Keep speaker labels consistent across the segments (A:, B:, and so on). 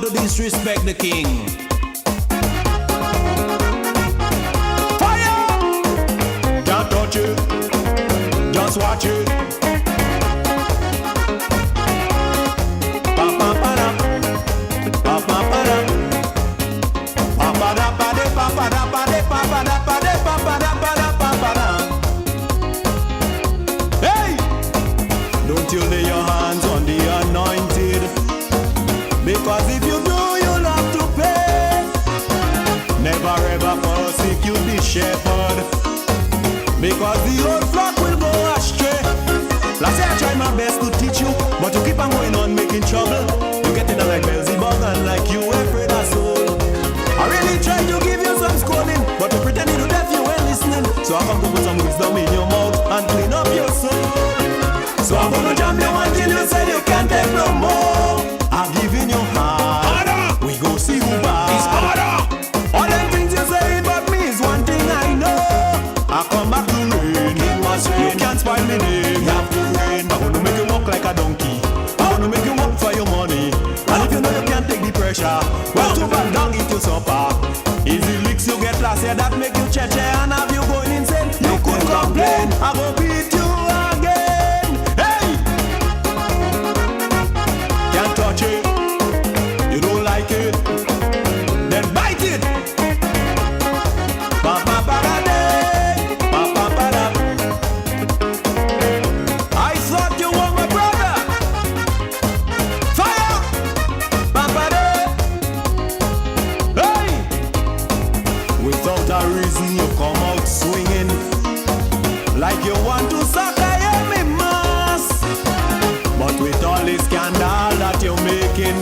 A: to disrespect the king.
B: Fire! Can't touch it, just watch it. Hey! Don't you lay your hands on the anointed, because if you do, you'll have to pay. Never ever persecute the shepherd, because the whole flock will go astray. Last year I tried my best to teach you, but you keep on going on making trouble. You get in like Beelzebub and like you afraid of soul. I really tried to give you some scolding, but you pretending to deaf, you ain't listening. So I come to put some wisdom in your mouth and clean up your soul. So I'm gonna jam you until you say you can't take no more. I'm giving you heart. Harder. We go see who bad. It's harder. All them things you say about me is one thing I know. I come back to rain. King must rain. You can't spoil me name. You have to rain. I'm gonna make you walk like a donkey. I'm gonna make you work for your money. And if you know you can't take the pressure, well, too bad, don't eat your supper. Easy licks you get last year that make you cheche and have you going insane. You could complain, I go beat you again. Hey! Can't touch it, you don't like it, then bite it. Ba ba ba da day, ba ba ba da. I thought you were my brother. Fire! Ba ba da. Hey! Without a reason you come out swinging, like you want to suck a me mass. But with all this scandal that you're making,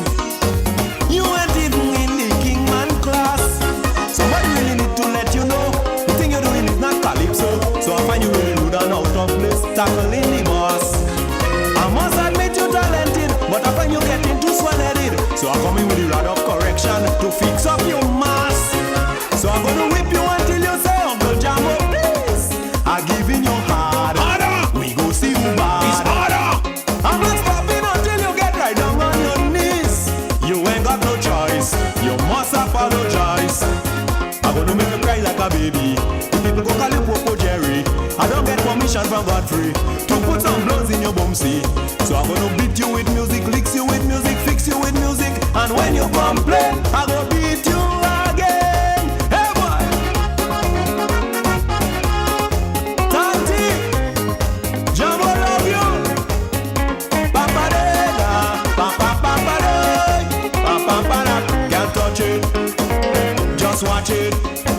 B: you ain't even in the kingman class. Somebody really need to let you know the thing you're doing is not calypso. So I find you really rude and out of place, tackling the boss. I must admit you're talented, but I find you getting too swan-headed. So I come in with the rod of correction to fix up your mass. So I'm gonna whip you until you say, Uncle Jambo, please. I'm giving you hard. Harder. We go see who bad. It's harder. I'm not stopping until you get right down on your knees. You ain't got no choice. You must apologize. I'm gonna make you cry like a baby. The people go call you Popo Jerry. I don't get permission from Godfrey to put some blows in your bumsy. So I'm gonna beat you with music, licks you with music, fix you with music. And when you complain, I go beat you again. Hey boy! Tanti! Jambo love you! Papa da, papa papa da, papa da. Can't touch it, just watch it.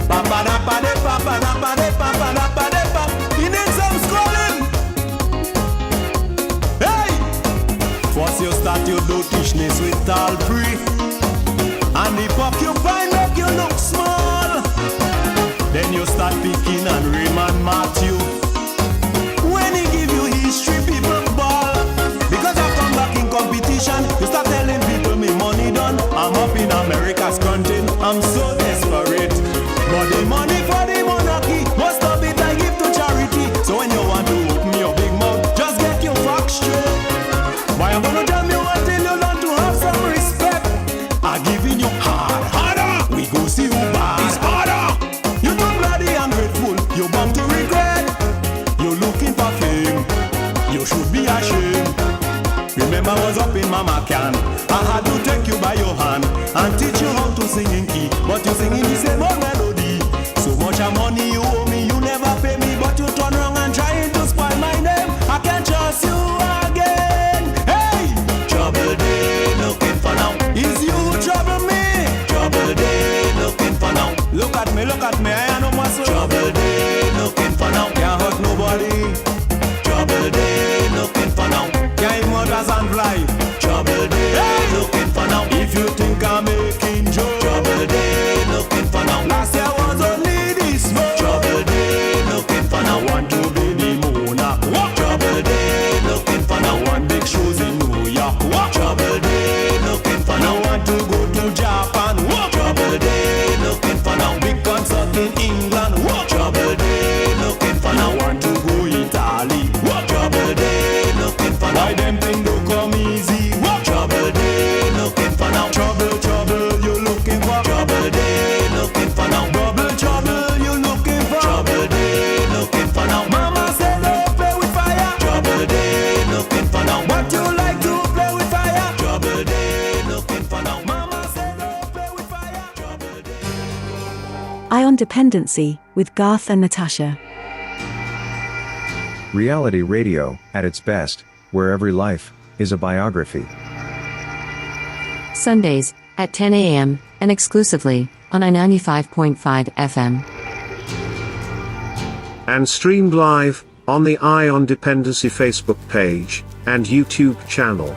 B: Papa da pa de, papa da pa de, papa da pa de pa. You need some schooling. Hey! First you start your dotishness with all free, and the porcupine make you look small. Then you start picking and Raymond Matthew. When he give you history, people ball. Because I come back in competition, you start telling people me money done. I'm up in America scrunching, I'm so desperate. But the money for the monarchy, most of it I give to charity. So when you want to open your big mouth, just get your facts straight. Why I'm gonna jam you until you learn to have some respect. I'm giving you hard. Harder. We go see who bad. It's harder. You too bloody ungrateful. You're bound to regret. You're looking for fame. You should be ashamed. Remember I was up in Mama Can. I had to take you by your hand and teach you how to sing in key. But you sing in the same old melody. So much of money you owe me, you never pay me. But you turn around and trying to spoil my name. I can't trust you again. Hey! Trouble day looking for now. Is you who trouble me? Trouble day looking for now. Look at me, I ain't no muscle. Trouble day looking for now. Can't hurt nobody. Trouble day looking for now. Can't murders and fly. Trouble day looking for now. If you think I'm making jokes, trouble day looking for now.
A: Ion Dependency, with Garth and Natasha.
C: Reality radio, at its best, where every life is a biography.
D: Sundays, at 10 a.m., and exclusively, on I-95.5 FM.
E: And streamed live, on the Ion Dependency Facebook page, and YouTube channel.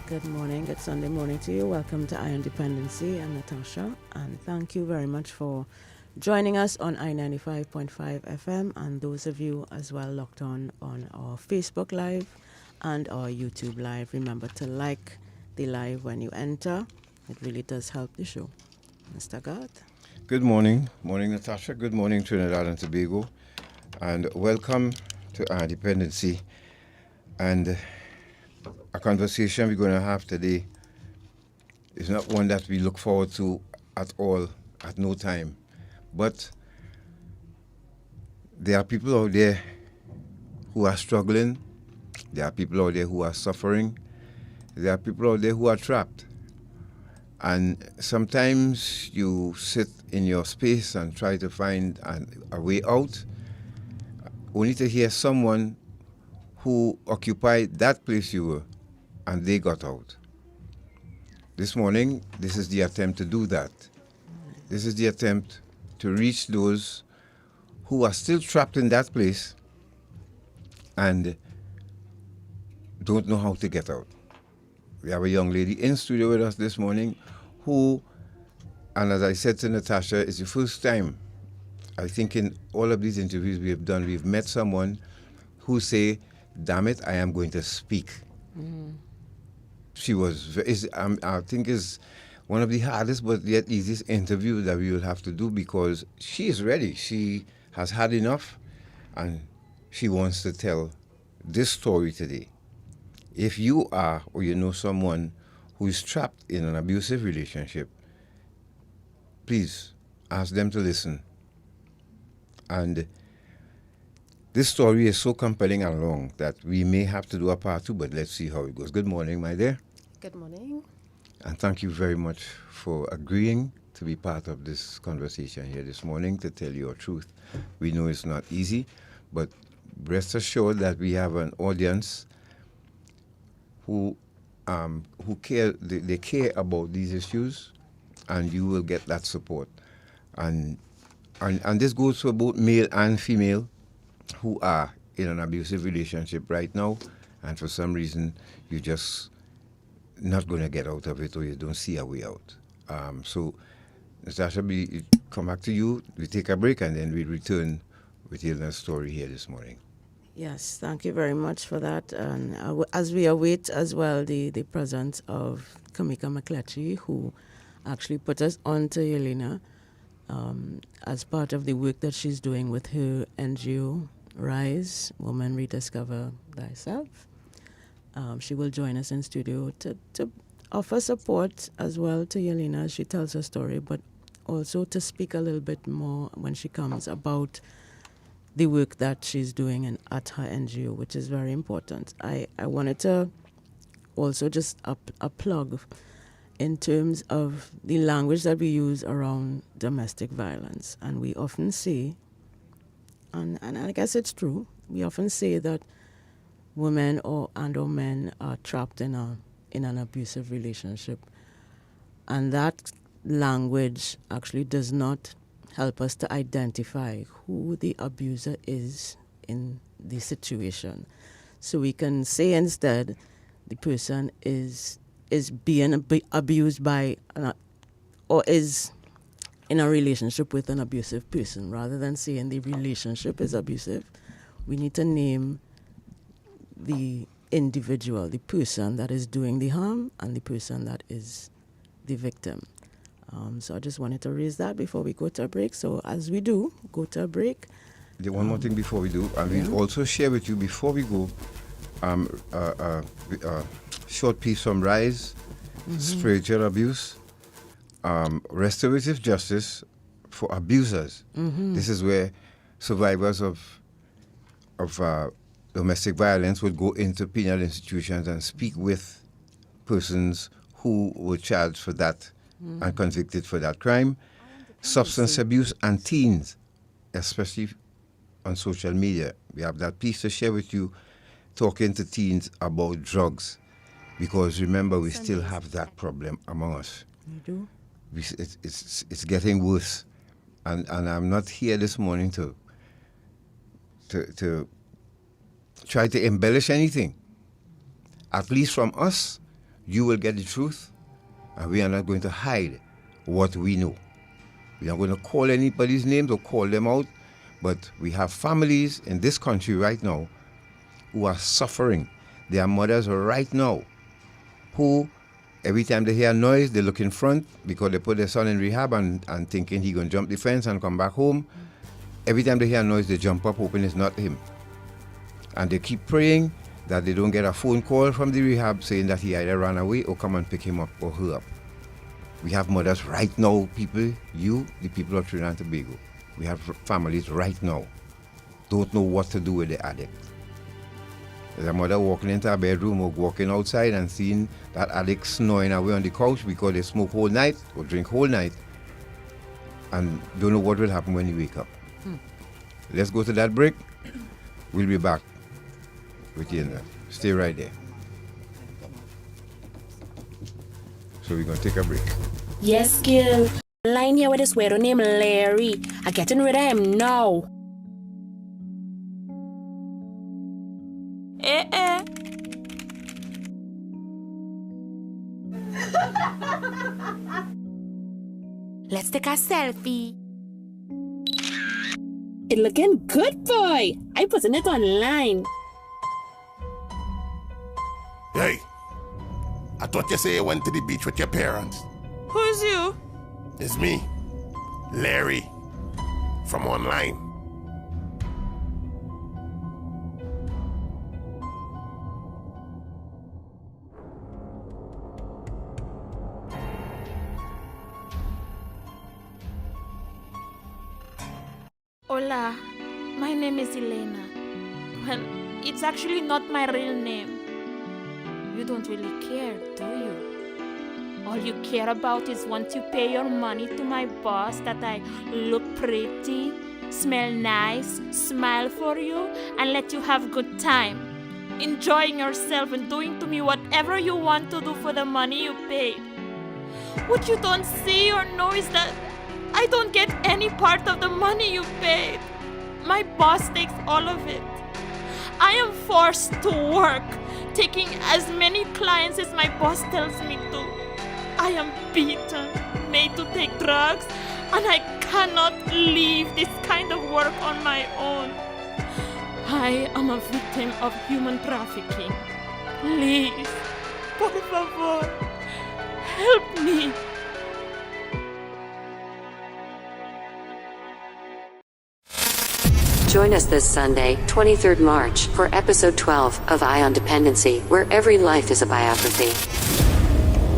F: Good morning, good Sunday morning to you. Welcome to Ion Dependency and Natasha, and thank you very much for joining us on I-95.5 FM, and those of you as well locked on our Facebook Live and our YouTube Live. Remember to like the live when you enter. It really does help the show. Mr. Garth.
G: Good morning. Morning, Natasha. Good morning, Trinidad and Tobago. And welcome to Ion Dependency. And a conversation we're going to have today is not one that we look forward to at all, at no time. But there are people out there who are struggling. There are people out there who are suffering. There are people out there who are trapped. And sometimes you sit in your space and try to find a way out, only to hear someone who occupied that place you were, and they got out. This morning, this is the attempt to do that. This is the attempt to reach those who are still trapped in that place and don't know how to get out. We have a young lady in studio with us this morning who, and as I said to Natasha, it's the first time, I think in all of these interviews we have done, we've met someone who say, damn it, I am going to speak. Mm. She was, I think is one of the hardest but yet easiest interviews that we will have to do, because she is ready. She has had enough and she wants to tell this story today. If you are or you know someone who is trapped in an abusive relationship, please ask them to listen. And this story is so compelling and long that we may have to do a part two, but let's see how it goes. Good morning, my dear.
H: Good morning.
G: And thank you very much for agreeing to be part of this conversation here this morning, to tell your truth. We know it's not easy, but rest assured that we have an audience who care, they care about these issues, and you will get that support. And this goes for both male and female who are in an abusive relationship right now, and for some reason you're just not going to get out of it, or you don't see a way out. So, Natasha, we come back to you. We take a break, and then we return with Hilda's story here this morning.
F: Yes, thank you very much for that. And as we await as well the presence of Kamika McCletchy, who actually put us on to Yelena as part of the work that she's doing with her NGO, Rise, Woman Rediscover Thyself. She will join us in studio to offer support as well to Yelena as she tells her story, but also to speak a little bit more when she comes about the work that she's doing at her NGO, which is very important. I wanted to also just a plug in terms of the language that we use around domestic violence. And we often say, and I guess it's true, we often say that women or men are trapped in an abusive relationship. And that language actually does not help us to identify who the abuser is in the situation. So we can say instead the person is being abused by or is in a relationship with an abusive person. Rather than saying the relationship is abusive, we need to name the individual, the person that is doing the harm and the person that is the victim. So I just wanted to raise that before we go to a break. So as we do, go to a break.
G: One more thing before we do, and we'll also share with you before we go short piece from Rise, spiritual abuse, restorative justice for abusers. This is where survivors of domestic violence would go into penal institutions and speak with persons who were charged for that and convicted for that crime. Substance abuse and teens, especially on social media. We have that piece to share with you, talking to teens about drugs. Because remember, we still have that problem among us.
F: We do.
G: It's getting worse. And I'm not here this morning to try to embellish anything. At least from us, you will get the truth, and we are not going to hide what we know. We are not going to call anybody's names or call them out, but we have families in this country right now who are suffering. Their mothers right now who, every time they hear noise, they look in front because they put their son in rehab and thinking he's going to jump the fence and come back home. Every time they hear noise, they jump up, hoping it's not him. And they keep praying that they don't get a phone call from the rehab saying that he either ran away or come and pick him up or her up. We have mothers right now, people, the people of Trinidad and Tobago. We have families right now, don't know what to do with the addict. There's a mother walking into a bedroom or walking outside and seeing that addict snoring away on the couch because they smoke whole night or drink whole night and don't know what will happen when you wake up. Let's go to that break. We'll be back with you. Stay right there. So we're going to take a break.
H: Yes, Gil. Line here with this weirdo named Larry. I'm getting rid of him now. Let's take a selfie. It looking good, boy. I'm putting it online.
I: Hey, I thought you say you went to the beach with your parents.
J: Who's you?
I: It's me, Larry, from online.
J: Hola, my name is Elena. Well, it's actually not my real name. You don't really care, do you? All you care about is once you pay your money to my boss that I look pretty, smell nice, smile for you, and let you have good time. Enjoying yourself and doing to me whatever you want to do for the money you paid. What you don't see or know is that I don't get any part of the money you paid. My boss takes all of it. I am forced to work, taking as many clients as my boss tells me to. I am beaten, made to take drugs, and I cannot leave this kind of work on my own. I am a victim of human trafficking. Please, por favor, help me.
D: Join us this Sunday, 23rd March, for episode 12 of Eye on Dependency, where every life is a biography.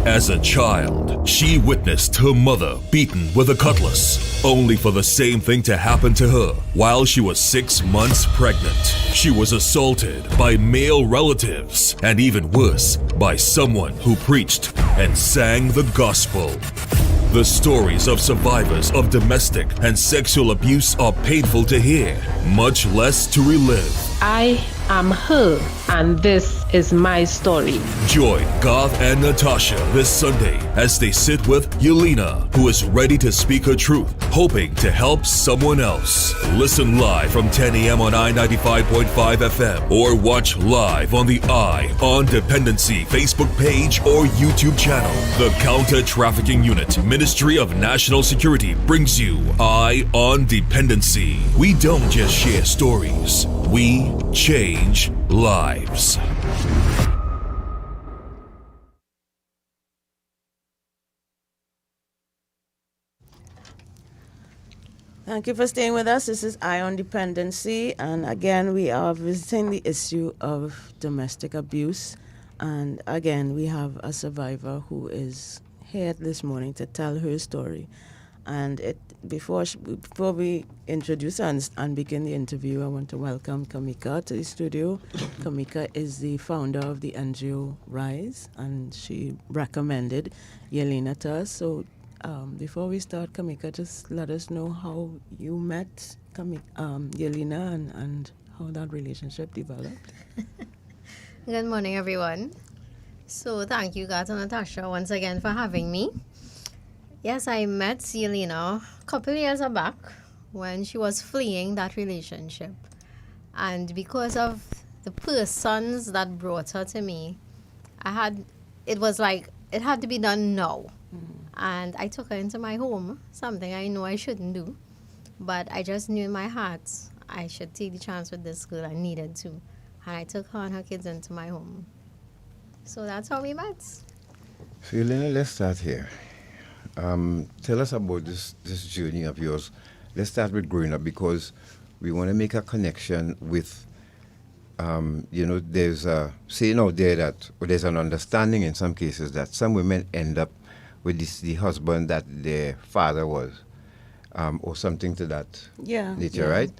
K: As a child, she witnessed her mother beaten with a cutlass, only for the same thing to happen to her while she was 6 months pregnant. She was assaulted by male relatives, and even worse, by someone who preached and sang the gospel. The stories of survivors of domestic and sexual abuse are painful to hear, much less to relive.
L: I am her, and this is my story.
K: Join Garth and Natasha this Sunday as they sit with Yelena, who is ready to speak her truth, hoping to help someone else. Listen live from 10 a.m. on I-95.5 FM or watch live on the Eye on Dependency Facebook page or YouTube channel. The Counter-Trafficking Unit, Ministry of National Security brings you Eye on Dependency. We don't just share stories, we change lives.
F: Thank you for staying with us. This is Eye on Dependency, and again, we are visiting the issue of domestic abuse. And again, we have a survivor who is here this morning to tell her story. And before we introduce her and begin the interview, I want to welcome Kamika to the studio. Kamika is the founder of the NGO Rise, and she recommended Yelena to us. So before we start, Kamika, just let us know how you met Yelena and how that relationship developed.
M: Good morning, everyone. So thank you, Gat and Natasha, once again for having me. Yes, I met Yelena a couple years back when she was fleeing that relationship. And because of the persons that brought her to me, it was like it had to be done now. And I took her into my home, something I know I shouldn't do. But I just knew in my heart I should take the chance with this girl. I needed to. And I took her and her kids into my home. So that's how we met.
G: So, Elena, let's start here. Tell us about this journey of yours. Let's start with growing up, because we want to make a connection with, there's a saying out there that, or there's an understanding in some cases that some women end up with the husband that their father was, or something to that nature, right?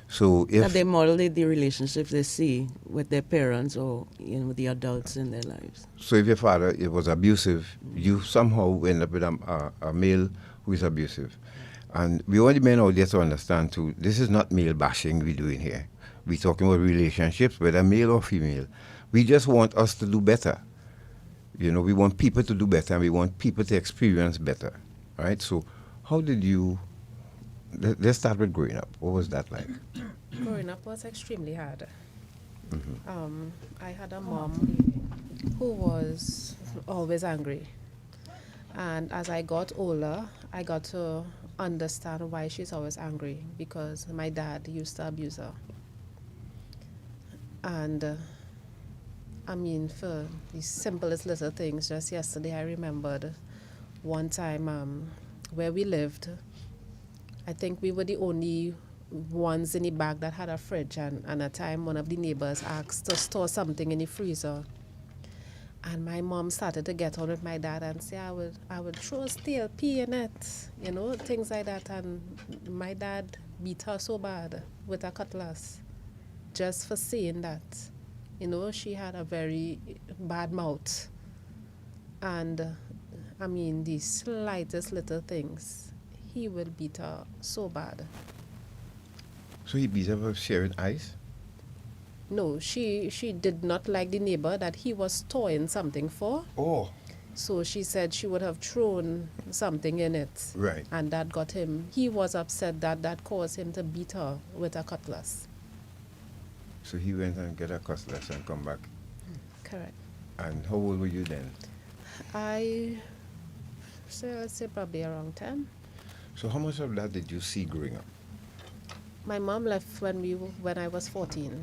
G: So if
F: that they model the relationships they see with their parents or the adults in their lives.
G: So if your father was abusive, you somehow end up with a male who is abusive. And we want the men out there to understand too, this is not male bashing we're doing here. We're talking about relationships, whether male or female. We just want us to do better. We want people to do better, and we want people to experience better, right? So how did you, let's start with growing up. What was that like?
N: Growing up was extremely hard.
G: Mm-hmm.
N: I had a mom who was always angry. And as I got older, I got to understand why she's always angry, because my dad used to abuse her. And for the simplest little things, just yesterday I remembered one time where we lived, I think we were the only ones in the back that had a fridge, and at a time one of the neighbors asked to store something in the freezer. And my mom started to get on with my dad and say, I would throw stale pea in it, things like that. And my dad beat her so bad with a cutlass just for saying that. She had a very bad mouth. And the slightest little things, he will beat her so bad.
G: So he beat her for sharing ice?
N: No, she did not like the neighbor that he was storing something for.
G: Oh.
N: So she said she would have thrown something in it.
G: Right.
N: And that got him. He was upset that caused him to beat her with a cutlass.
G: So he went and get a cutlass and come back.
N: Correct.
G: And how old were you then?
N: Let's say probably around 10.
G: So how much of that did you see growing up?
N: My mom left when I was 14.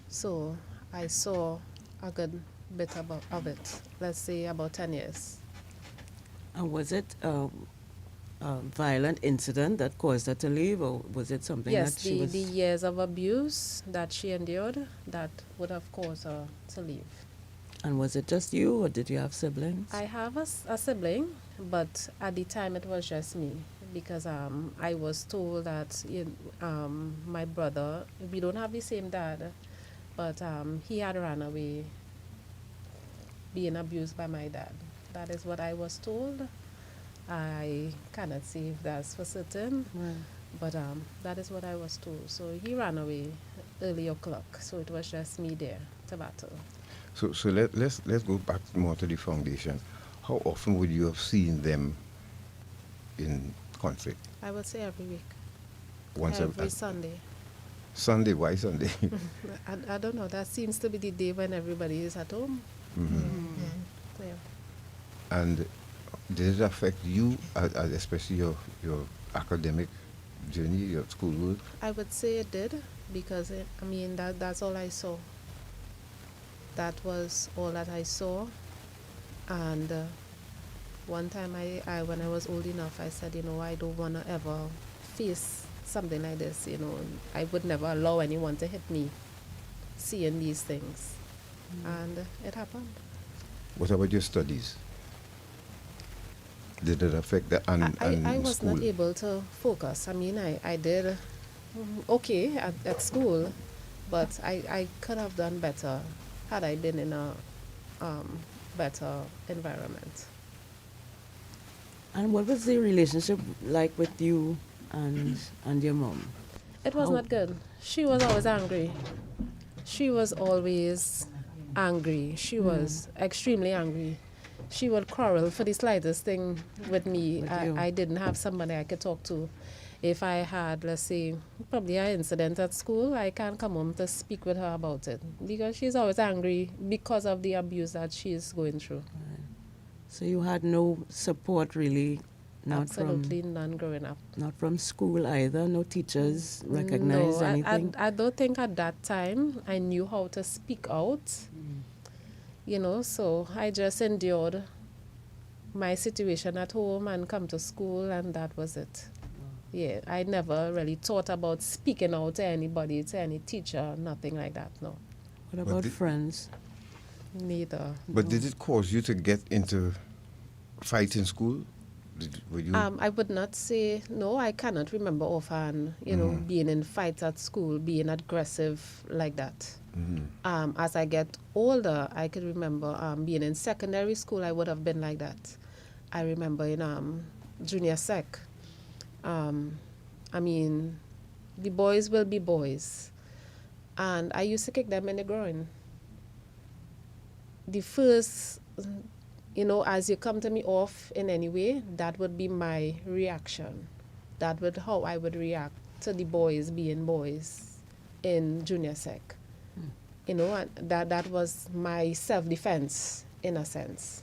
N: So I saw a good bit of it, let's say about 10 years.
F: And was it a violent incident that caused her to leave, or was it something that she was...
N: Yes, the years of abuse that she endured, that would have caused her to leave.
F: And was it just you, or did you have siblings?
N: I have a sibling, but at the time it was just me, because I was told that my brother, we don't have the same dad, but he had run away being abused by my dad. That is what I was told. I cannot say if that's for certain, but that is what I was told. So he ran away early o'clock, so it was just me there to battle.
G: So let's go back more to the foundation. How often would you have seen them in conflict?
N: I would say every week.
G: Every
N: Sunday.
G: Sunday? Why Sunday?
N: I don't know. That seems to be the day when everybody is at home.
G: Mm-hmm.
N: Mm-hmm. Yeah.
G: And did it affect you, especially your academic journey, your schoolwork?
N: I would say it did, because that's all I saw. That was all that I saw. And one time I when I was old enough, I said, I don't want to ever face something like this. I would never allow anyone to hit me seeing these things. And it happened.
G: What about your studies? Did it affect the
N: I was
G: school?
N: not able to focus. I did okay at school, but I could have done better had I been in a better environment.
F: And what was the relationship like with you and your mom?
N: It was not good. She was always angry. She was always angry. She was extremely angry. She would quarrel for the slightest thing with me. I didn't have somebody I could talk to. If I had, let's say, probably an incident at school, I can't come home to speak with her about it because she's always angry because of the abuse that she's going through.
F: Right. So you had no support really?
N: Absolutely none growing up.
F: Not from school either? No teachers recognize anything?
N: I don't think at that time I knew how to speak out. So I just endured my situation at home and come to school, and that was it. Yeah, I never really thought about speaking out to anybody, to any teacher, nothing like that, no.
F: What about friends?
N: Neither.
G: But did it cause you to get into fight in school? Were you?
N: I would not say, no, I cannot remember offhand, being in fights at school, being aggressive like that. As I get older, I can remember being in secondary school, I would have been like that. I remember in junior sec, the boys will be boys. And I used to kick them in the groin. The first, as you come to me off in any way, that would be my reaction. That would how I would react to the boys being boys in junior sec. And that was my self-defense in a sense.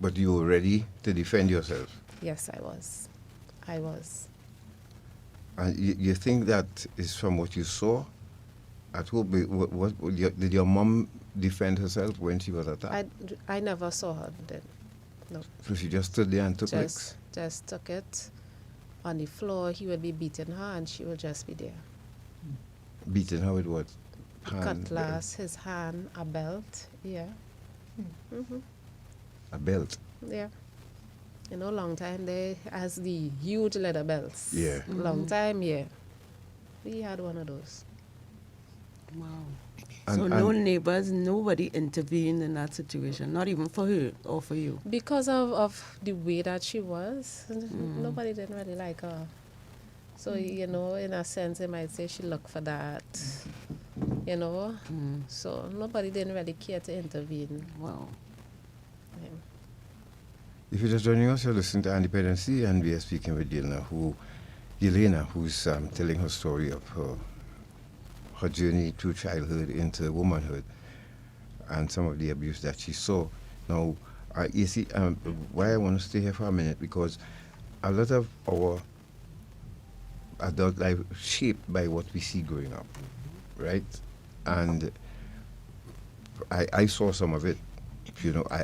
G: But you were ready to defend yourself?
N: Yes, I was.
G: And you think that is from what you saw at home? Did your mom defend herself when she was attacked?
N: I never saw her then. No.
G: So she just stood there and took licks?
N: Just took it. On the floor, he would be beating her and she would just be there.
G: Beating her with what?
N: Cutlass, his hand, a belt, yeah.
G: A belt?
N: Yeah. Long time they has the huge leather belts.
G: Yeah.
N: Long time, yeah. We had one of those.
F: Wow. So no neighbors, nobody intervened in that situation, not even for her or for you?
N: Because of the way that she was, nobody didn't really like her. So, in a sense, they might say she looked for that, So nobody didn't really care to intervene.
F: Wow.
N: Yeah.
G: If you're just joining us, you're listening to Dependency, and we are speaking with Yelena, who's telling her story of her journey through childhood into womanhood and some of the abuse that she saw. Now, you see, why I want to stay here for a minute, because a lot of our adult life shaped by what we see growing up, right? And I saw some of it.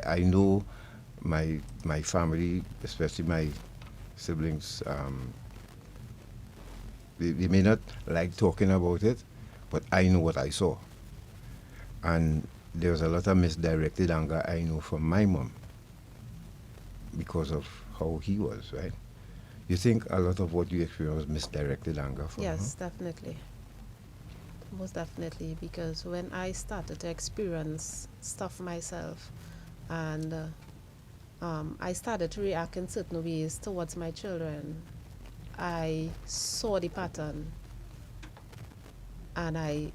G: I know my family, especially my siblings, they may not like talking about it, but I know what I saw. And there was a lot of misdirected anger I know from my mom because of how he was, right? You think a lot of what you experienced was misdirected anger from her?
N: Yes, definitely. Most definitely, because when I started to experience stuff myself and I started to react in certain ways towards my children, I saw the pattern and I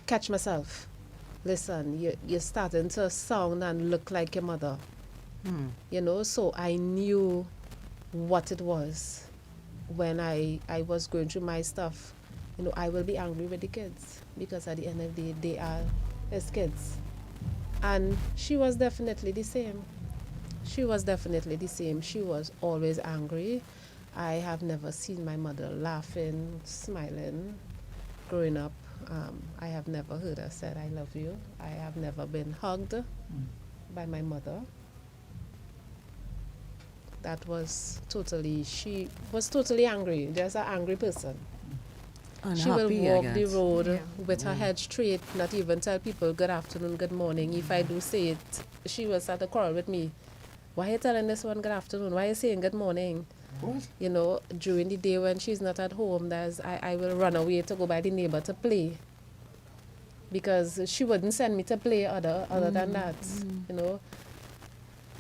N: catch myself. Listen, you're starting to sound and look like your mother. So I knew what it was when I was going through my stuff. I will be angry with the kids because at the end of the day, they are his kids. And she was definitely the same. She was always angry. I have never seen my mother laughing, smiling. Growing up, I have never heard her say, I love you. I have never been hugged by my mother. That was totally, she was totally angry, just an angry person. She will
F: Unhappy,
N: walk
F: I
N: the
F: guess.
N: road with her head straight, not even tell people good afternoon, good morning. If I do say it, she will start to quarrel with me. Why are you telling this one good afternoon? Why are you saying good morning?
G: What?
N: You know, during the day when she's not at home, I will run away to go by the neighbor to play. Because she wouldn't send me to play other than that, you know.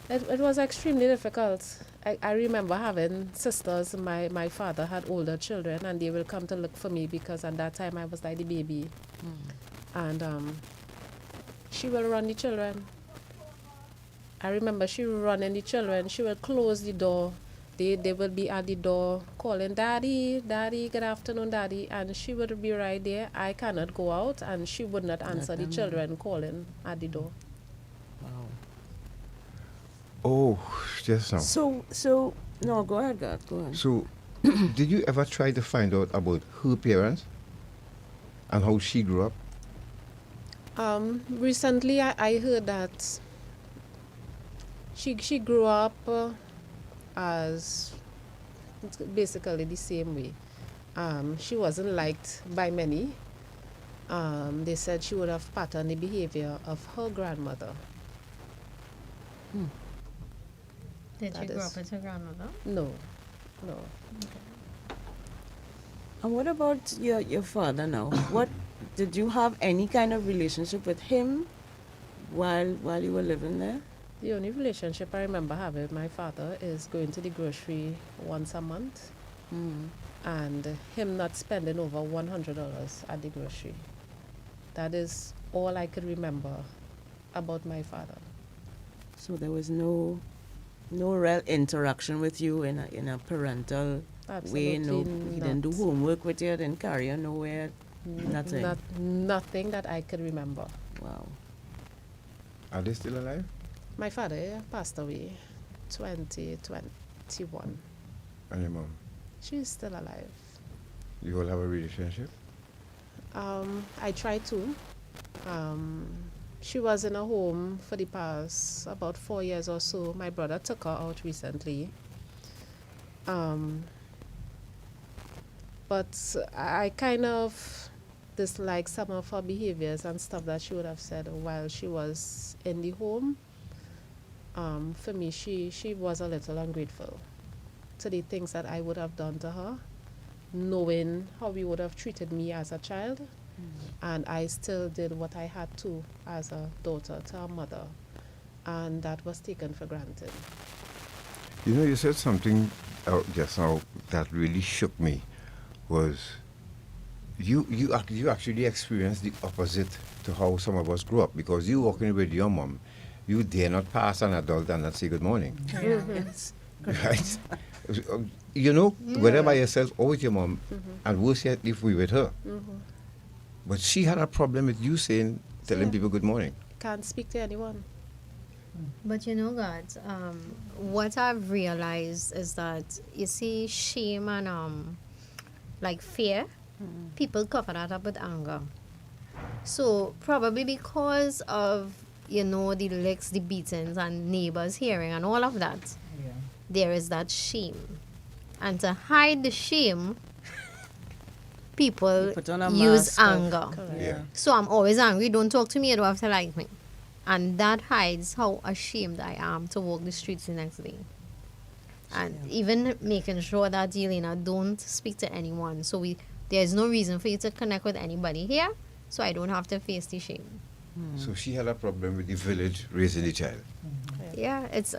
N: It was extremely difficult. I remember having sisters. My father had older children, and they will come to look for me because at that time I was like the baby. And she will run the children. I remember she running the children. She will close the door. They will be at the door calling, Daddy, Daddy, good afternoon, Daddy. And she would be right there. I cannot go out, and she would not answer the children calling at the door.
F: Wow.
G: Oh, just now.
F: So, no, go ahead, God, go ahead.
G: So, did you ever try to find out about her parents and how she grew up?
N: Recently, I heard that she grew up as basically the same way. She wasn't liked by many. They said she would have patterned the behavior of her grandmother.
M: Did she grow up with her grandmother?
N: No.
F: And what about your father now? What did you have any kind of relationship with him while you were living there?
N: The only relationship I remember having with my father is going to the grocery once a month and him not spending over $100 at the grocery. That is all I could remember about my father.
F: So there was no real interaction with you in a parental way. No, he didn't do homework with you, didn't carry you nowhere. Nothing.
N: Nothing that I could remember.
F: Wow.
G: Are they still alive?
N: My father passed away 2021.
G: And your mom?
N: She's still alive.
G: You all have a relationship?
N: I try to. She was in a home for the past about 4 years or so. My brother took her out recently. But I kind of dislike some of her behaviors and stuff that she would have said while she was in the home. For me, she was a little ungrateful to the things that I would have done to her, knowing how we would have treated me as a child. And I still did what I had to as a daughter to her mother. And that was taken for granted.
G: You know, you said something just now that really shook me. Was you actually experienced the opposite to how some of us grew up, because you walking with your mom, you dare not pass an adult and not say good morning.
F: Yes.
G: Right? You know, whether by yourself or with your mom, and worse yet, if we with her. But she had a problem with you telling people good morning.
N: Can't speak to anyone.
M: But you know, God, what I've realized is that, you see, shame and like fear, people cover that up with anger. So probably because of, you know, the licks, the beatings, and neighbors hearing and all of that, there is that shame. And to hide the shame, people use anger. So I'm always angry. Don't talk to me, you don't have to like me. And that hides how ashamed I am to walk the streets the next day. And even making sure that, Yelena, don't speak to anyone. So there's no reason for you to connect with anybody here, so I don't have to face the shame.
G: So she had a problem with the village raising the child.
M: Yeah, it's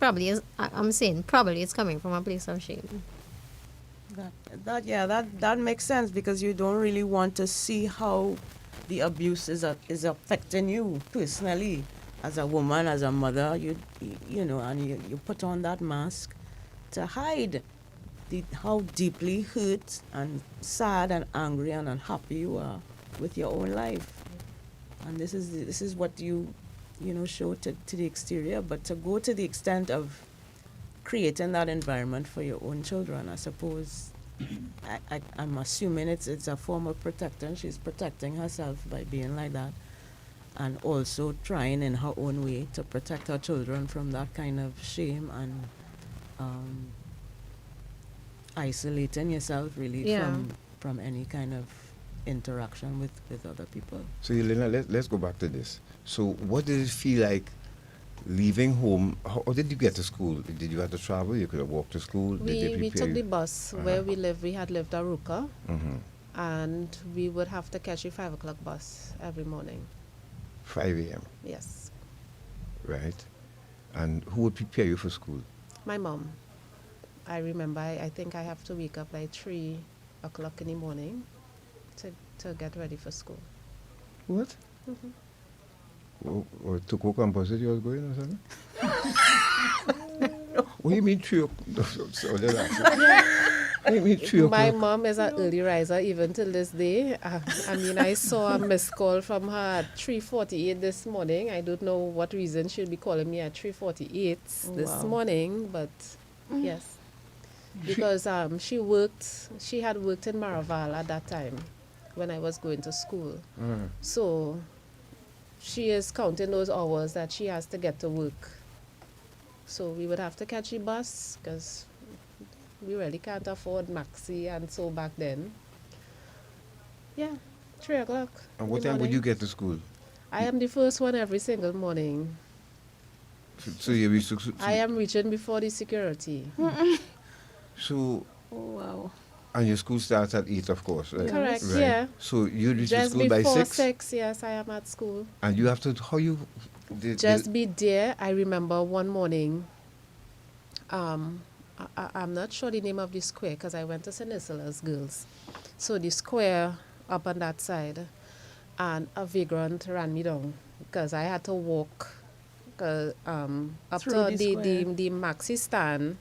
M: probably, I'm saying, probably it's coming from a place of shame.
F: That makes sense, because you don't really want to see how the abuse is affecting you personally as a woman, as a mother. You know, and you put on that mask to hide how deeply hurt and sad and angry and unhappy you are with your own life. And this is what you know show to the exterior, but to go to the extent of creating that environment for your own children. I suppose I'm assuming it's a form of protection. She's protecting herself by being like that, and also trying in her own way to protect her children from that kind of shame and isolating yourself really from any kind of interaction with other people.
G: So Elena, let's go back to this. So what did it feel like leaving home? How did you get to school? Did you have to travel? You could have walked to school?
N: We took the bus. Where we live, we had lived Aruka, and we would have to catch a 5 o'clock bus every morning.
G: 5 a.m.?
N: Yes.
G: Right. And who would prepare you for school?
N: My mom. I remember, I think I have to wake up like 3 o'clock in the morning to get ready for school.
G: What? Or to Coco Composite you was going or something? What do you mean 3 o'clock? What do you mean 3 o'clock?
N: My mom is an early riser even till this day. I mean, I saw a missed call from her at 3:48 this morning. I don't know what reason she'll be calling me at 3:48 this morning, but yes. Because she had worked in Maraval at that time when I was going to school. So she is counting those hours that she has to get to work. So we would have to catch the bus because we really can't afford Maxi and so back then. Yeah, 3 o'clock.
G: And what time would you get to school?
N: I am the first one every single morning.
G: So you reach
N: I am reaching before the security.
G: So,
F: wow.
G: And your school starts at 8, of course, right?
N: Correct,
G: right.
N: yeah.
G: So you reach
N: just
G: the school by 6?
N: Just before 6, yes, I am at school.
G: And you have to,
N: just be there. I remember one morning, I'm not sure the name of the square because I went to St. Ursula's Girls. So the square up on that side, and a vagrant ran me down because I had to walk up to the maxi stand.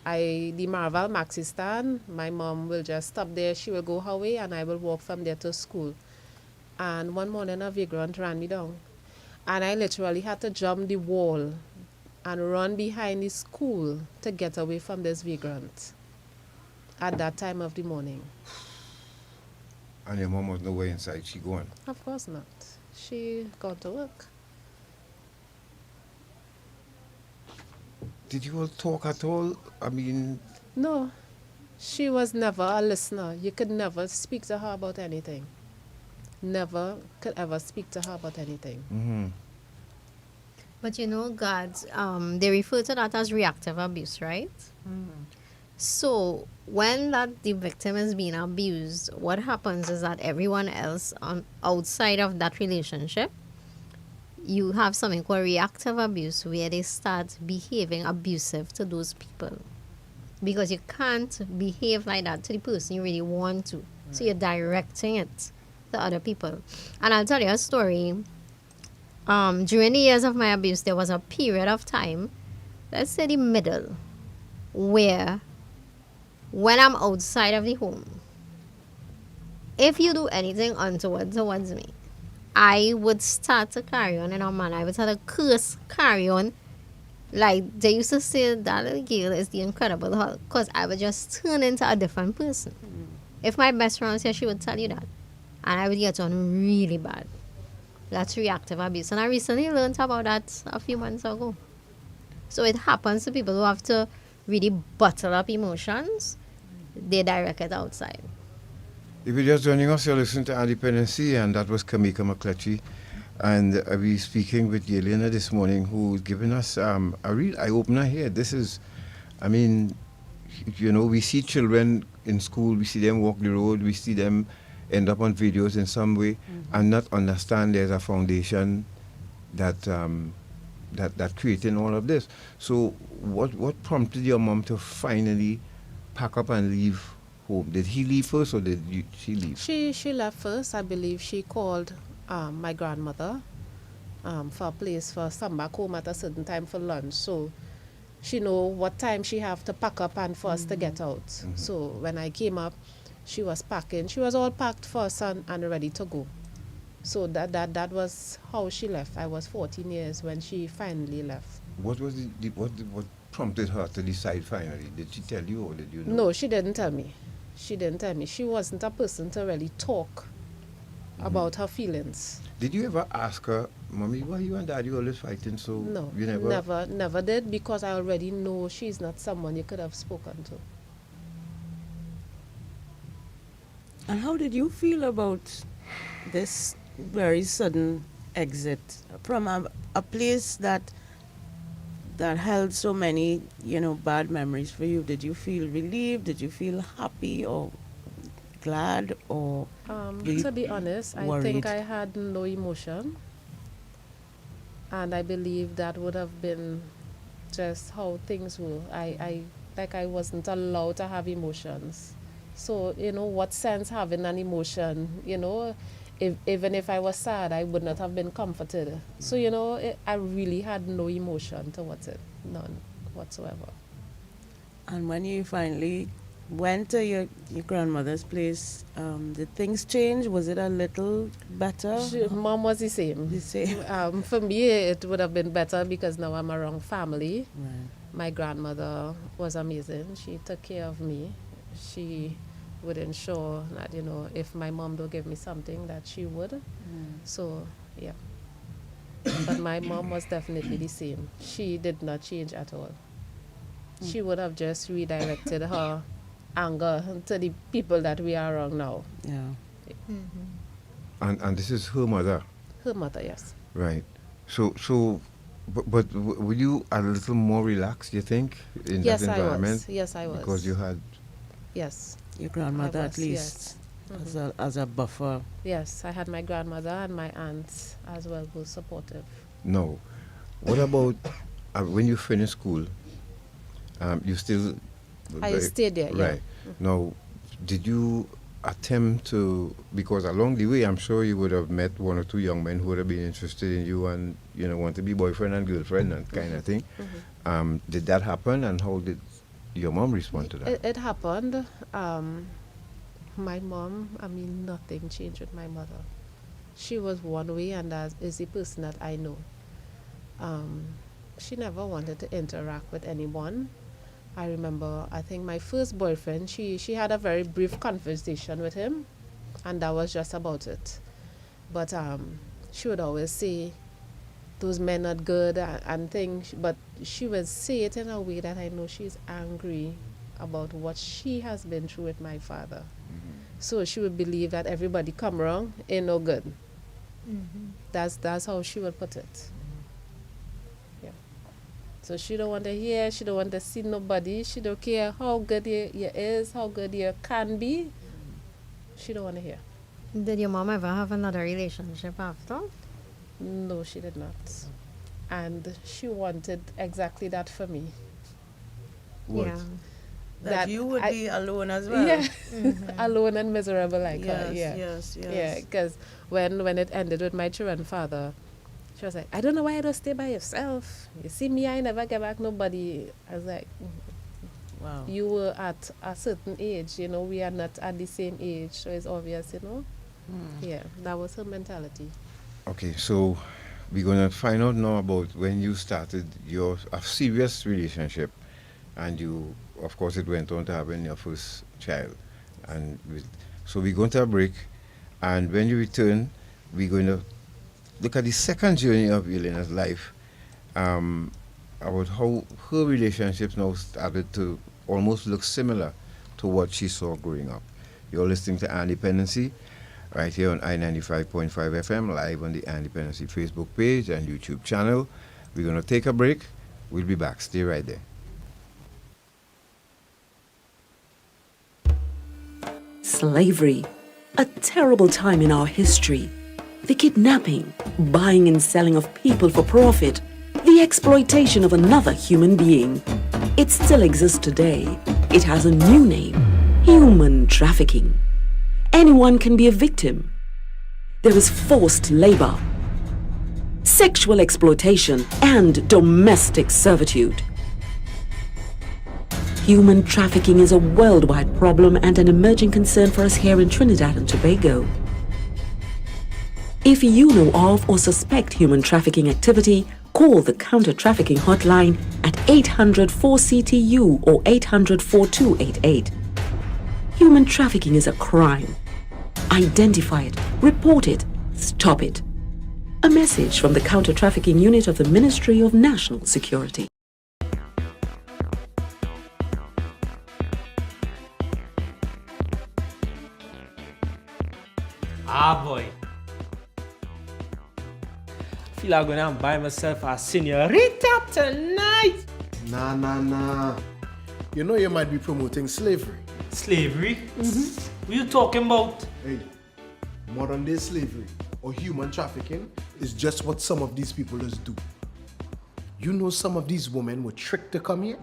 N: The Marvel maxi stand, my mom will just stop there, she will go her way, and I will walk from there to school. And one morning a vagrant ran me down. And I literally had to jump the wall and run behind the school to get away from this vagrant at that time of the morning.
G: And your mom was nowhere inside, she gone?
N: Of course not. She gone to work.
G: Did you all talk at all? I mean...
N: No. She was never a listener. You could never speak to her about anything. Never could ever speak to her about anything.
M: But you know, God, they refer to that as reactive abuse, right? So when the victim is being abused, what happens is that everyone else outside of that relationship, you have something called reactive abuse where they start behaving abusive to those people. Because you can't behave like that to the person you really want to. So you're directing it to other people. And I'll tell you a story. During the years of my abuse, there was a period of time, let's say the middle, where when I'm outside of the home, if you do anything untoward towards me, I would start to carry on in a manner. I would start to curse, carry on. Like they used to say, that little girl is the Incredible Hulk, because I would just turn into a different person. If my best friend was here, she would tell you that. And I would get on really bad. That's reactive abuse. And I recently learned about that a few months ago. So it happens to people who have to really bottle up emotions. They direct it outside.
G: If you're just joining us, you're listening to Dependency, and that was Kamika McCletchy. And we're speaking with Yelena this morning, who's given us a real eye-opener here. This is, I mean, you know, we see children in school, we see them walk the road, we see them end up on videos in some way, and not understand there's a foundation that that creating all of this. So what prompted your mom to finally pack up and leave home? Did he leave first, or did she leave?
N: She left first. I believe she called my grandmother for a place for some back home at a certain time for lunch. So she know what time she have to pack up and for us to get out. So when I came up, she was packing. She was all packed for us and ready to go. So that was how she left. I was 14 years when she finally left.
G: What was what prompted her to decide finally? Did she tell you or did you know?
N: No, she didn't tell me. She didn't tell me. She wasn't a person to really talk about her feelings.
G: Did you ever ask her, Mommy, why you and Daddy always fighting? So
N: No,
G: you
N: never did, because I already know she's not someone you could have spoken to.
F: And how did you feel about this very sudden exit from a place that held so many, bad memories for you? Did you feel relieved? Did you feel happy or glad or
N: to be honest,
F: worried?
N: I think I had no emotion, and I believe that would have been just how things were. I wasn't allowed to have emotions. So, what sense having an emotion, even if I was sad, I would not have been comforted. So, I really had no emotion towards it, none whatsoever.
F: And when you finally went to your grandmother's place, did things change? Was it a little better?
N: Mom was the same.
F: The same.
N: For me, it would have been better because now I'm around family.
F: Right.
N: My grandmother was amazing. She took care of me. She would ensure that, if my mom don't give me something, that she would. So, yeah. But my mom was definitely the same. She did not change at all. She would have just redirected her anger to the people that we are around now.
F: Yeah.
G: And this is her mother?
N: Her mother, yes.
G: Right. So, but were you a little more relaxed, you think, in that environment?
N: Yes, I was.
G: Because you had...
N: Yes.
F: Your grandmother, at least,
N: yes.
F: as a buffer.
N: Yes, I had my grandmother and my aunts as well, who were supportive.
G: No. What about when you finished school? You still...
N: I stayed there, yeah.
G: Right. Now, did you attempt to... Because along the way, I'm sure you would have met one or two young men who would have been interested in you and, want to be boyfriend and girlfriend and kind of thing. Did that happen, and how did your mom respond to that?
N: It happened. My mom, nothing changed with my mother. She was one way, and that is the person that I know. She never wanted to interact with anyone. I remember, I think my first boyfriend, she had a very brief conversation with him, and that was just about it. But she would always say, those men are good and things, but she would say it in a way that I know she's angry about what she has been through with my father. So she would believe that everybody come wrong ain't no good. That's how she would put it. Yeah. So she don't want to hear, she don't want to see nobody, she don't care how good you is, how good you can be. She don't want to hear.
M: Did your mom ever have another relationship after?
N: No, she did not. And she wanted exactly that for me.
G: What?
M: Yeah.
F: That you would be alone as well.
N: Yeah, alone and miserable like her. Yeah.
F: Yes.
N: Yeah, because when it ended with my children father, she was like, I don't know why you don't stay by yourself. You see me, I never get back nobody. I was like,
F: wow.
N: You were at a certain age, we are not at the same age, so it's obvious, Yeah, that was her mentality.
G: Okay, so we're going to find out now about when you started a serious relationship, and you, of course, it went on to having your first child. So we're going to have a break, and when you return, we're going to look at the second journey of Elena's life, about how her relationships now started to almost look similar to what she saw growing up. You're listening to Dependency, right here on I-95.5 FM, live on the Dependency Facebook page and YouTube channel. We're going to take a break. We'll be back. Stay right there.
O: Slavery, a terrible time in our history. The kidnapping, buying and selling of people for profit, the exploitation of another human being. It still exists today. It has a new name: human trafficking. Anyone can be a victim. There is forced labor, sexual exploitation, and domestic servitude. Human trafficking is a worldwide problem and an emerging concern for us here in Trinidad and Tobago. If you know of or suspect human trafficking activity, call the counter trafficking hotline at 800-4CTU or 800-4288. Human trafficking is a crime. Identify it, report it, stop it. A message from the Counter Trafficking Unit of the Ministry of National Security.
P: Ah boy. Feel like going and buy myself a senorita tonight.
Q: Nah. You know you might be promoting slavery.
P: Slavery? What you talking about?
Q: Hey, modern day slavery or human trafficking is just what some of these people just do. You know some of these women were tricked to come here?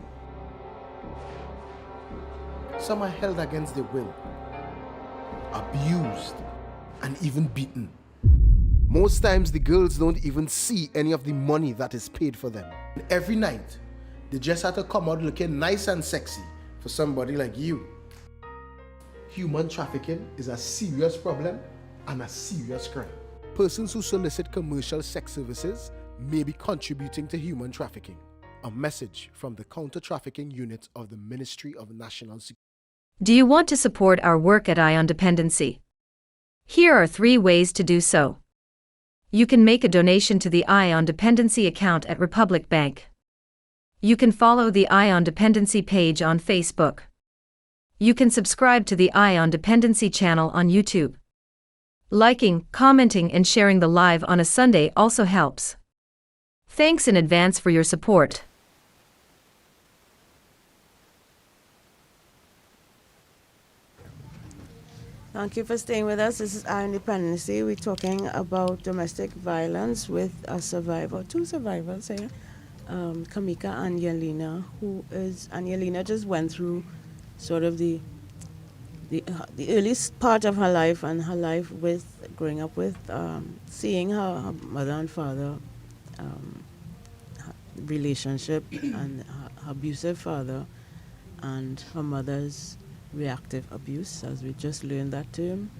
Q: Some are held against their will, abused, and even beaten. Most times the girls don't even see any of the money that is paid for them. And every night, they just have to come out looking nice and sexy for somebody like you. Human trafficking is a serious problem and a serious crime. Persons who solicit commercial sex services may be contributing to human trafficking. A message from the Counter Trafficking Unit of the Ministry of National Security.
R: Do you want to support our work at Eye on Dependency? Here are 3 ways to do so. You can make a donation to the Eye on Dependency account at Republic Bank. You can follow the Eye on Dependency page on Facebook. You can subscribe to the Eye on Dependency channel on YouTube. Liking, commenting, and sharing the live on a Sunday also helps. Thanks in advance for your support.
F: Thank you for staying with us. This is Eye on Dependency. We're talking about domestic violence with a survivor, 2 survivors here, Kamika and Yelena, and Yelena just went through sort of the earliest part of her life and her life with growing up with, seeing her mother and father relationship and her abusive father and her mother's reactive abuse, as we just learned that term,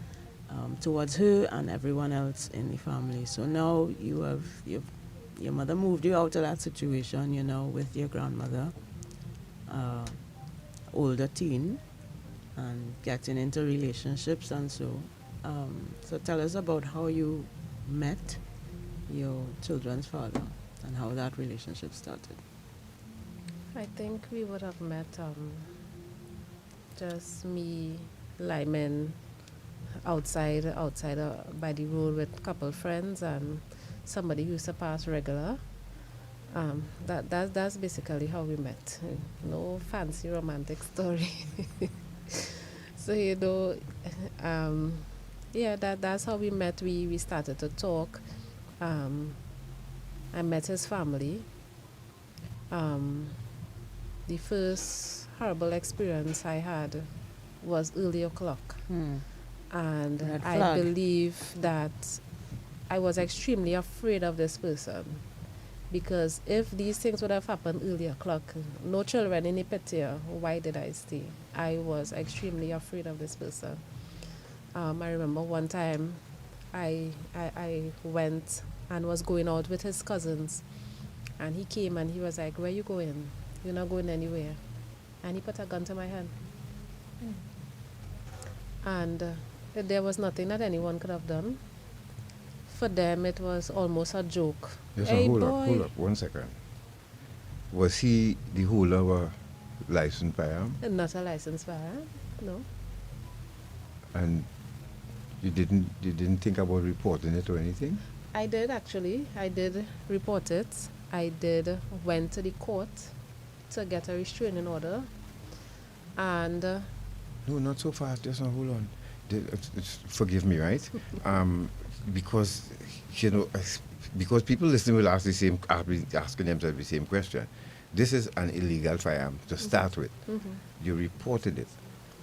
F: towards her and everyone else in the family. So now your mother moved you out of that situation, with your grandmother, older teen, and getting into relationships and so. So tell us about how you met your children's father and how that relationship started.
N: I think we would have met just me, Lyman, outside by the road with a couple friends and somebody who used to pass regular. That's basically how we met. No fancy romantic story. So that's how we met. We started to talk. I met his family. The first horrible experience I had was early o'clock. And I believe that I was extremely afraid of this person, because if these things would have happened early o'clock, no children in the pit here, why did I stay? I was extremely afraid of this person. I remember one time I went and was going out with his cousins, and he came and he was like, "Where you going? You're not going anywhere." And he put a gun to my hand. And there was nothing that anyone could have done. For them, it was almost a joke.
G: Yes,
N: Hey,
G: hold
N: boy.
G: up, 1 second. Was he the holder of a licensed firearm?
N: Not a licensed firearm, no.
G: And you didn't think about reporting it or anything?
N: I did actually. I did report it. I did went to the court to get a restraining order. And
G: No, not so fast. Just hold on. Forgive me, right? Because because people listening will ask asking themselves the same question. This is an illegal firearm to start with. You reported it.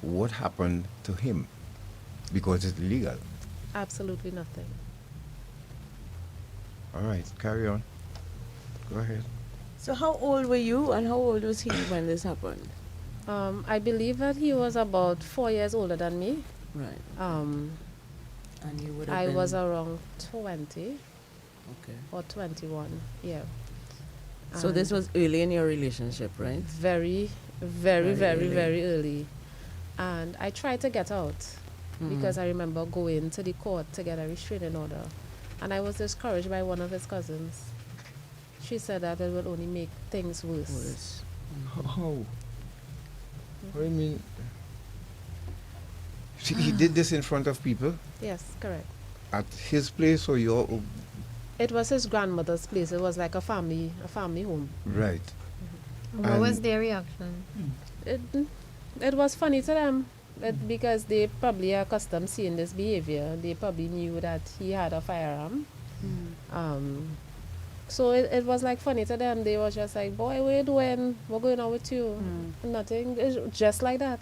G: What happened to him? Because it's illegal.
N: absolutely nothing.
G: All right, carry on. Go ahead.
F: So how old were you and how old was he when this happened?
N: I believe that he was about 4 years older than me.
F: Right.
N: And
F: you would have
N: I
F: been...
N: was around 20.
F: Okay.
N: Or 21, yeah.
F: So this was early in your relationship, right?
N: Very, very early. And I tried to get out because I remember going to the court to get a restraining order. And I was discouraged by one of his cousins. She said that it would only make things worse.
G: How? What do you mean? He did this in front of people?
N: Yes, correct.
G: At his place or your?
N: It was his grandmother's place. It was like a family home.
G: Right.
M: What was their reaction?
N: It was funny to them because they probably are accustomed seeing this behavior. They probably knew that he had a firearm. So it was like funny to them. They was just like, boy, what are you doing? What's going on with you? Nothing. It's just like that.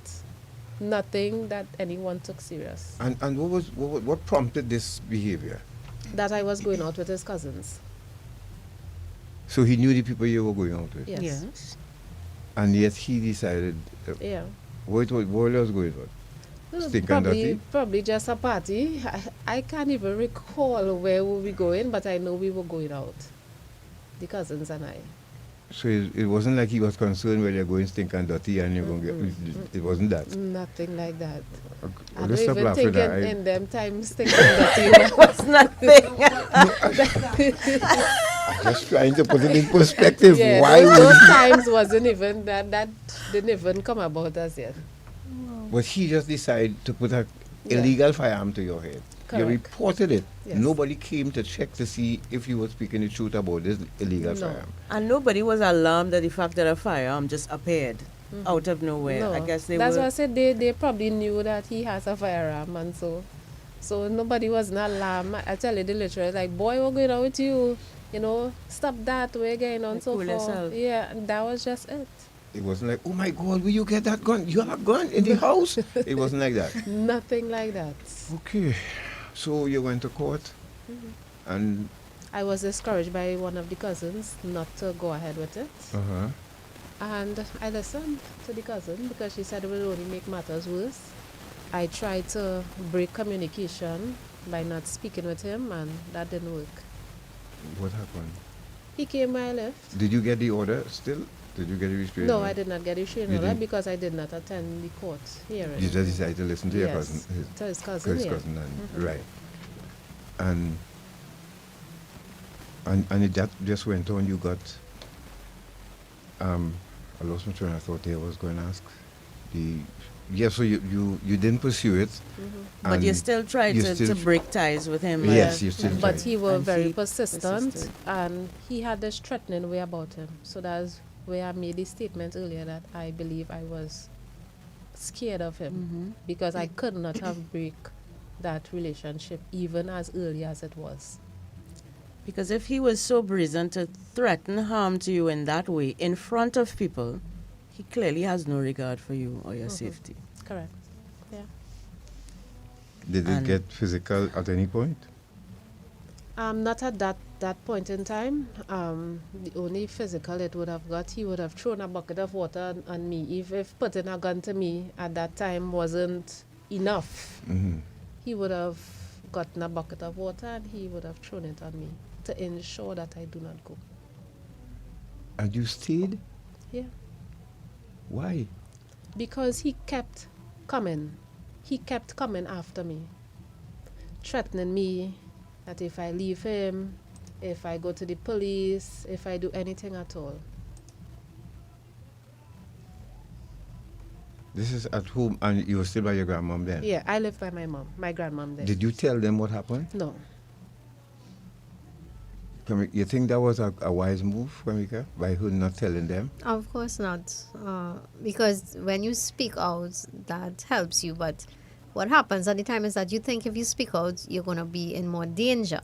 N: Nothing that anyone took serious.
G: And what prompted this behavior?
N: That I was going out with his cousins.
G: So he knew the people you were going out with?
N: Yes.
G: And yet he decided.
N: Yeah.
G: What was going on? Stink and dirty?
N: Probably just a party. I can't even recall where we were going, but I know we were going out. The cousins and I.
G: So it wasn't like he was concerned whether you're going stink and dirty and you're going to get... It wasn't that?
N: Nothing like that.
G: I
N: don't even think in them times stink and dirty
F: was nothing.
G: I'm just trying to put it in perspective.
N: Yeah,
G: Why
N: those
G: would
N: times wasn't even that didn't even come about as yet.
G: But he just decided to put an illegal firearm to your head.
N: Correct.
G: You reported it.
N: Yes.
G: Nobody came to check to see if you were speaking the truth about this illegal firearm.
F: And nobody was alarmed at the fact that a firearm just appeared out of nowhere.
N: No.
F: I guess
N: That's why I said they probably knew that he has a firearm, and so nobody was not alarmed. I tell you the literal, like, boy, what's going on with you? You know, stop that, we're going on so far. Yeah, and that was just it.
G: It wasn't like, oh my God, will you get that gun? You have a gun in the house? It wasn't like that.
N: Nothing like that.
G: Okay. So you went to court and...
N: I was discouraged by one of the cousins not to go ahead with it. And I listened to the cousin because she said it will only make matters worse. I tried to break communication by not speaking with him, and that didn't work.
G: What happened?
N: He came where I left.
G: Did you get the order still? Did you get a restraining order?
N: No, I did not get a restraining order because I did not attend the court hearing.
G: You just decided to listen to your cousin?
N: To his cousin,
G: Right. And that just went on. You got... I lost my train of thought there. I was going to ask. So you didn't pursue it.
F: But you still tried to break ties with him.
G: Yes, you still
N: But
G: tried.
N: he was very persistent, and he had this threatening way about him. So that's where I made the statement earlier that I believe I was scared of him because I could not have break that relationship even as early as it was.
F: Because if he was so brazen to threaten harm to you in that way, in front of people, he clearly has no regard for you or your safety.
N: Correct. Yeah.
G: Did it get physical at any point?
N: Not at that point in time. The only physical it would have got, he would have thrown a bucket of water on me. If putting a gun to me at that time wasn't enough, he would have gotten a bucket of water and he would have thrown it on me to ensure that I do not go.
G: And you stayed?
N: Yeah.
G: Why?
N: Because he kept coming. He kept coming after me, threatening me that if I leave him, if I go to the police, if I do anything at all.
G: This is at home, and you were still by your grandmom then?
N: Yeah, I live by my mom, my grandmom then.
G: Did you tell them what happened?
N: No.
G: You think that was a wise move, Kamika, by her not telling them?
M: Of course not. Because when you speak out, that helps you. But what happens at the time is that you think if you speak out, you're going to be in more danger.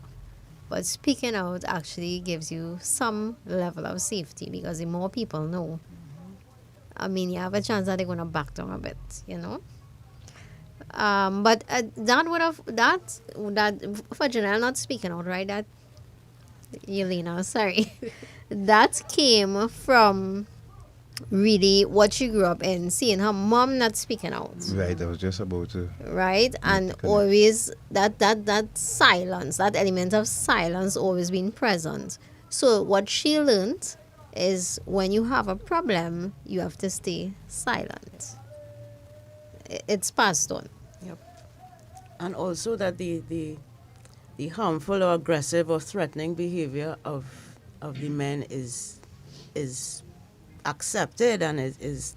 M: But speaking out actually gives you some level of safety because the more people know, I mean, you have a chance that they're going to back down a bit, you know. But that would have, that for Janelle not speaking out, right? That, Yelena, sorry. That came from really what she grew up in, seeing her mom not speaking out.
G: Right, I was just about to...
M: Right, and always that silence, that element of silence always being present. So what she learned is when you have a problem, you have to stay silent. It's passed on.
F: Yep. And also that the harmful or aggressive or threatening behavior of the men is accepted and is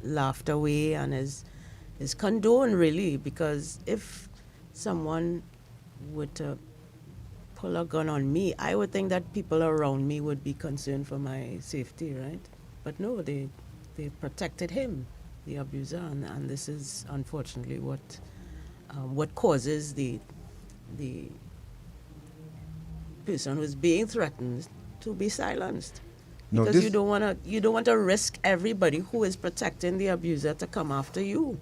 F: laughed away and is condoned, really, because if someone were to pull a gun on me, I would think that people around me would be concerned for my safety, right? But no, they protected him, the abuser, and this is unfortunately what causes the person who's being threatened to be silenced.
G: No,
F: Because
G: this-
F: you don't want to risk everybody who is protecting the abuser to come after you.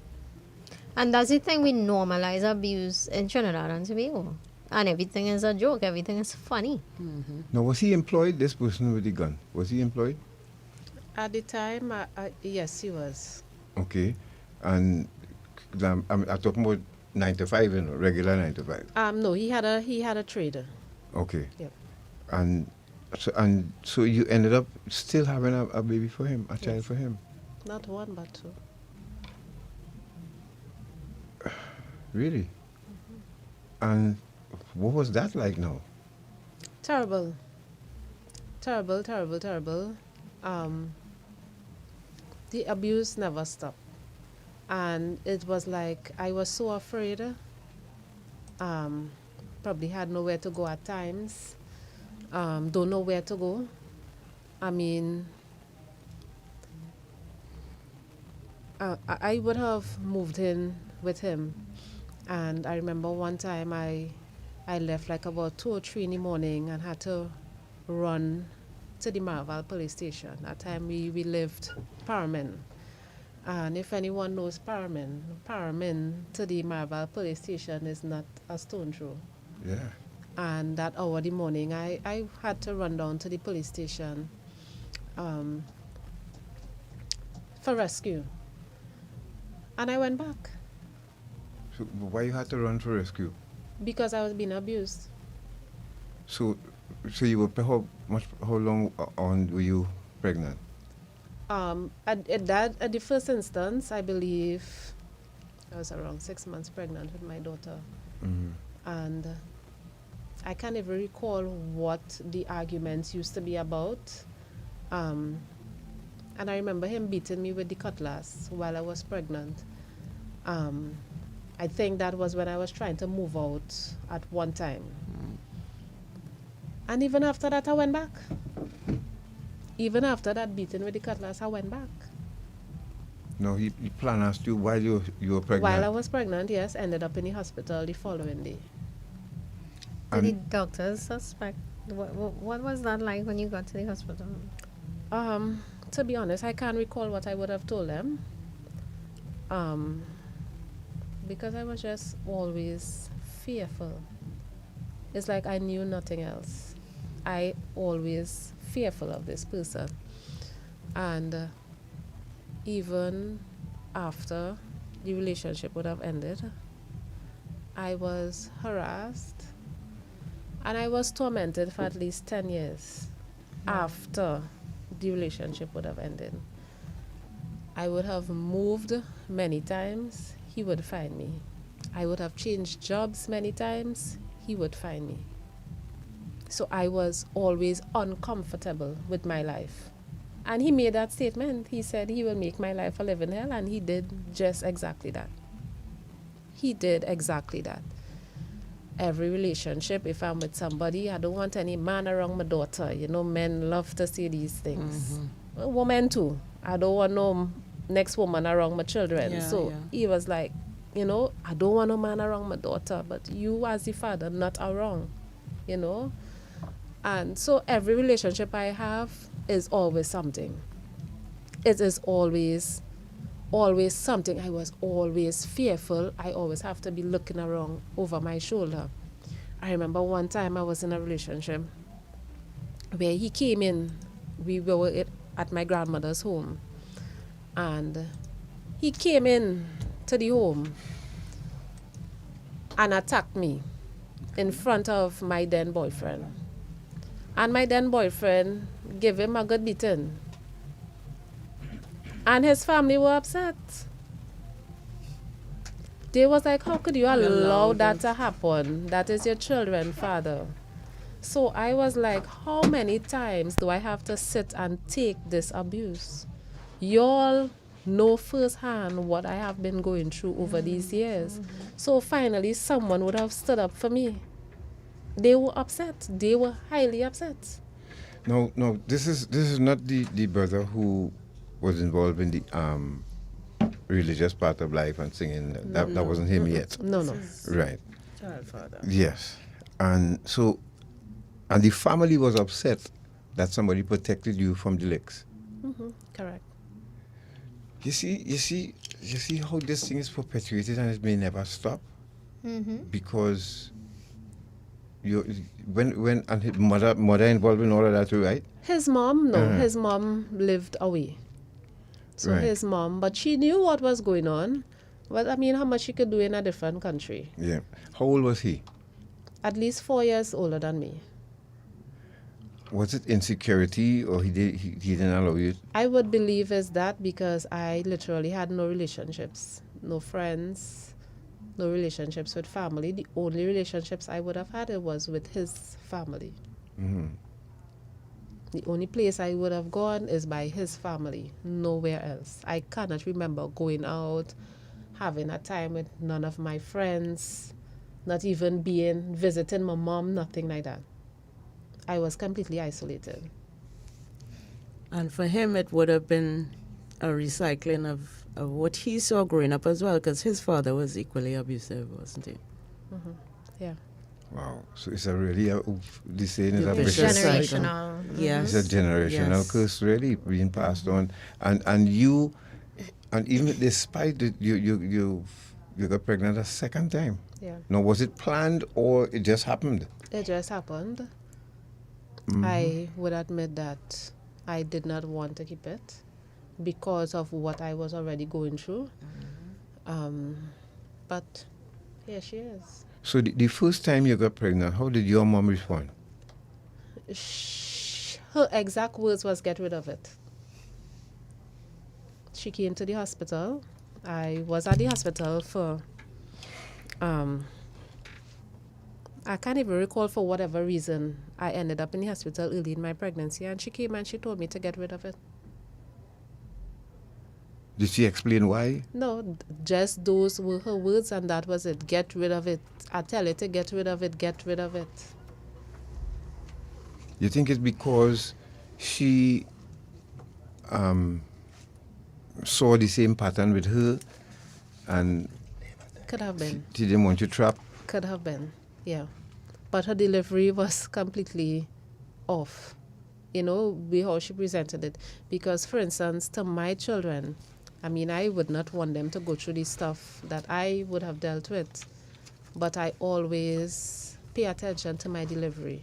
M: And that's the thing, we normalize abuse in Trinidad and Tobago. And everything is a joke, everything is funny.
G: Now, was he employed, this person with the gun? Was he employed?
N: At the time, yes, he was.
G: Okay. And I'm talking about 9 to 5, regular 9 to 5.
N: No, he had a trader.
G: Okay.
N: Yep.
G: And so you ended up still having a baby for him, a child for him.
N: Not one, but two.
G: Really? And what was that like now?
N: Terrible. Terrible, terrible, terrible. The abuse never stopped. And it was like I was so afraid. Probably had nowhere to go at times. Don't know where to go. I mean, I would have moved in with him. And I remember one time I left like about 2 or 3 in the morning and had to run to the Marval police station. That time we lived Paramin. And if anyone knows Paramin to the Marval police station is not a stone throw.
G: Yeah.
N: And that hour of the morning, I had to run down to the police station for rescue. And I went back.
G: So why you had to run for rescue?
N: Because I was being abused.
G: So you were how long on were you pregnant?
N: At the first instance, I believe I was around 6 months pregnant with my daughter.
G: Mm-hmm.
N: And I can't even recall what the arguments used to be about. And I remember him beating me with the cutlass while I was pregnant. I think that was when I was trying to move out at one time. And even after that, I went back. Even after that beating with the cutlass, I went back.
G: No, he planned you while you were pregnant.
N: While I was pregnant, yes, ended up in the hospital the following day.
M: Did the doctors suspect? What was that like when you got to the hospital?
N: To be honest, I can't recall what I would have told them. Because I was just always fearful. It's like I knew nothing else. I always fearful of this person. And even after the relationship would have ended, I was harassed and I was tormented for at least 10 years after the relationship would have ended. I would have moved many times, he would find me. I would have changed jobs many times, he would find me. So I was always uncomfortable with my life. And he made that statement. He said he will make my life a living hell, and he did just exactly that. He did exactly that. Every relationship, if I'm with somebody, I don't want any man around my daughter. You know, men love to say these things. Mm-hmm. Women too. I don't want no next woman around my children. He was like, you know, I don't want no man around my daughter, but you as the father, not around, you know. And so every relationship I have is always something. It is always something. I was always fearful. I always have to be looking around over my shoulder. I remember one time I was in a relationship where he came in. We were at my grandmother's home. And he came in to the home and attacked me in front of my then boyfriend. And my then boyfriend gave him a good beating. And his family were upset. They was like, how could you allow that to happen? That is your children, father. So I was like, how many times do I have to sit and take this abuse? Y'all know firsthand what I have been going through over these years. So finally, someone would have stood up for me. They were upset. They were highly upset.
G: No, this is not the brother who was involved in the religious part of life and singing. That wasn't him yet.
N: No.
G: Right.
F: Child father.
G: Yes. And so, and the family was upset that somebody protected you from the licks.
N: Correct.
G: You see how this thing is perpetuated and it may never stop. Because when and his mother involved in all of that too, right?
N: His mom, no. His mom lived away. So
G: Right.
N: his mom, but she knew what was going on. But I mean, how much she could do in a different country.
G: Yeah. How old was he?
N: At least 4 years older than me.
G: Was it insecurity or he didn't allow you?
N: I would believe is that because I literally had no relationships, no friends, no relationships with family. The only relationships I would have had it was with his family. The only place I would have gone is by his family, nowhere else. I cannot remember going out, having a time with none of my friends, not even visiting my mom, nothing like that. I was completely isolated.
F: And for him, it would have been a recycling of what he saw growing up as well, because his father was equally abusive, wasn't he?
N: Yeah.
G: Wow. So it's a really, this saying is a
F: vicious
M: generational.
F: Yes.
G: It's a generational curse really being passed on. And you, and even despite it, you got pregnant a second time.
N: Yeah.
G: Now, was it planned or it just happened?
N: It just happened. I would admit that I did not want to keep it because of what I was already going through. But here she is.
G: So the first time you got pregnant, how did your mom respond?
N: Her exact words was, get rid of it. She came to the hospital. I was at the hospital for, I can't even recall for whatever reason. I ended up in the hospital early in my pregnancy, and she came and she told me to get rid of it.
G: Did she explain why?
N: No, just those were her words, and that was it. Get rid of it. I tell you to get rid of it, get rid of it.
G: You think it's because she saw the same pattern with her and
N: Could have been.
G: she didn't want you trapped?
N: Could have been, yeah. But her delivery was completely off, how she presented it. Because, for instance, to my children, I mean, I would not want them to go through the stuff that I would have dealt with. But I always pay attention to my delivery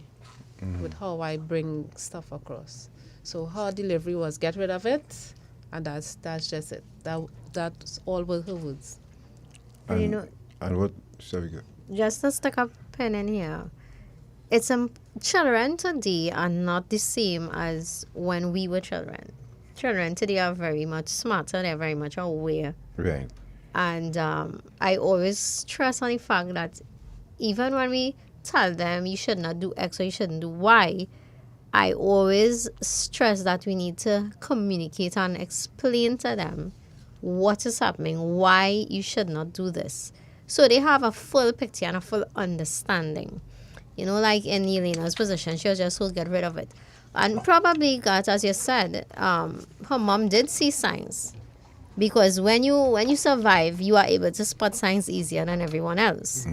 N: with how I bring stuff across. So her delivery was get rid of it, and that's just it. That's all were her words.
G: And what, sorry, go.
M: Just to stick a pen in here, it's children today are not the same as when we were children. Children today are very much smarter, they're very much aware.
G: Right.
M: And I always stress on the fact that even when we tell them you should not do X or you shouldn't do Y, I always stress that we need to communicate and explain to them what is happening, why you should not do this. So they have a full picture and a full understanding. Like in Elena's position, she was just told get rid of it. And probably got, as you said, her mom did see signs. Because when you survive, you are able to spot signs easier than everyone else.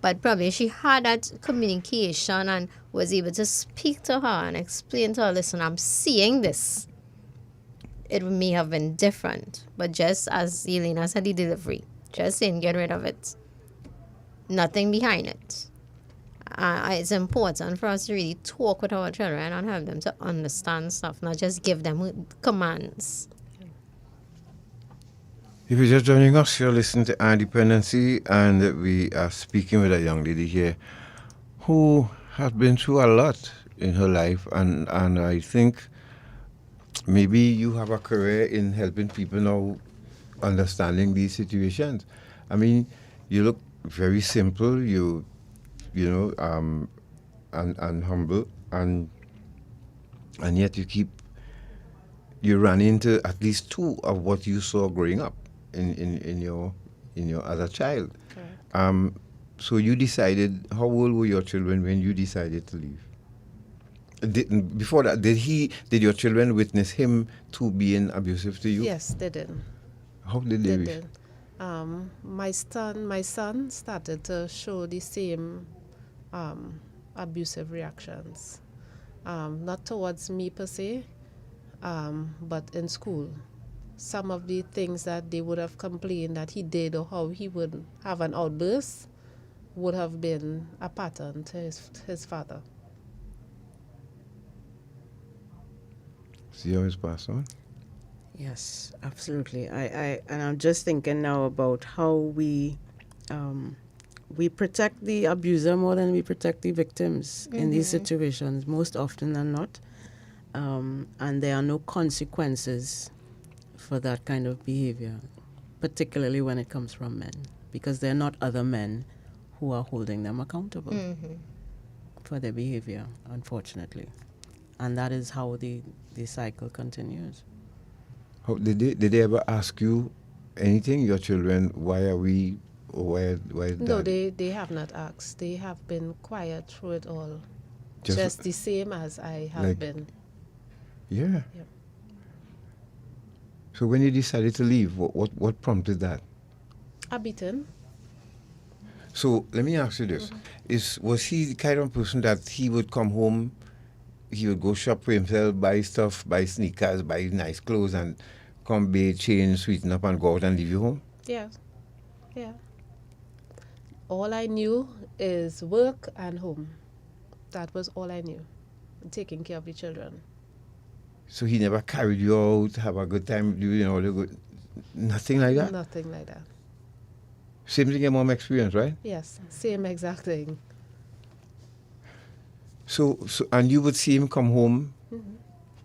M: But probably she had that communication and was able to speak to her and explain to her, listen, I'm seeing this. It may have been different, but just as Elena said, the delivery, just saying get rid of it. Nothing behind it. It's important for us to really talk with our children and help them to understand stuff, not just give them commands.
G: If you're just joining us, you're listening to Dependency, and we are speaking with a young lady here who has been through a lot. in her life, and I think maybe you have a career in helping people now understanding these situations. I mean, you look very simple, you know, and humble, and yet you run into at least two of what you saw growing up in your other child. So you decided. How old were your children when you decided to leave? Before that, did your children witness him too being abusive to you?
N: Yes, they did.
G: How did they?
N: They did. My son started to show the same abusive reactions, not towards me per se, but in school. Some of the things that they would have complained that he did, or how he would have an outburst, would have been a pattern to his father.
G: See how it's passed on?
F: Yes, absolutely. And I'm just thinking now about how we protect the abuser more than we protect the victims in these situations, most often than not. And there are no consequences for that kind of behavior, particularly when it comes from men, because they're not other men who are holding them accountable for their behavior, unfortunately. And that is how the cycle continues.
G: How, did they ever ask you anything, your children, why are we, or why
N: No,
G: Dad?
N: they have not asked. They have been quiet through it all.
G: Just
N: Just the same as I have been.
G: Yeah.
N: Yep.
G: So when you decided to leave, what prompted that?
N: A beating.
G: So let me ask you this: was he the kind of person that he would come home, he would go shop for himself, buy stuff, buy sneakers, buy nice clothes, and come bathe, change, sweeten up, and go out and leave you home?
N: Yeah. Yeah. All I knew is work and home. That was all I knew. Taking care of the children.
G: So he never carried you out, have a good time, doing all the good, nothing like that?
N: Nothing like that.
G: Same thing your mom experienced, right?
N: Yes, same exact thing.
G: So and you would see him come home,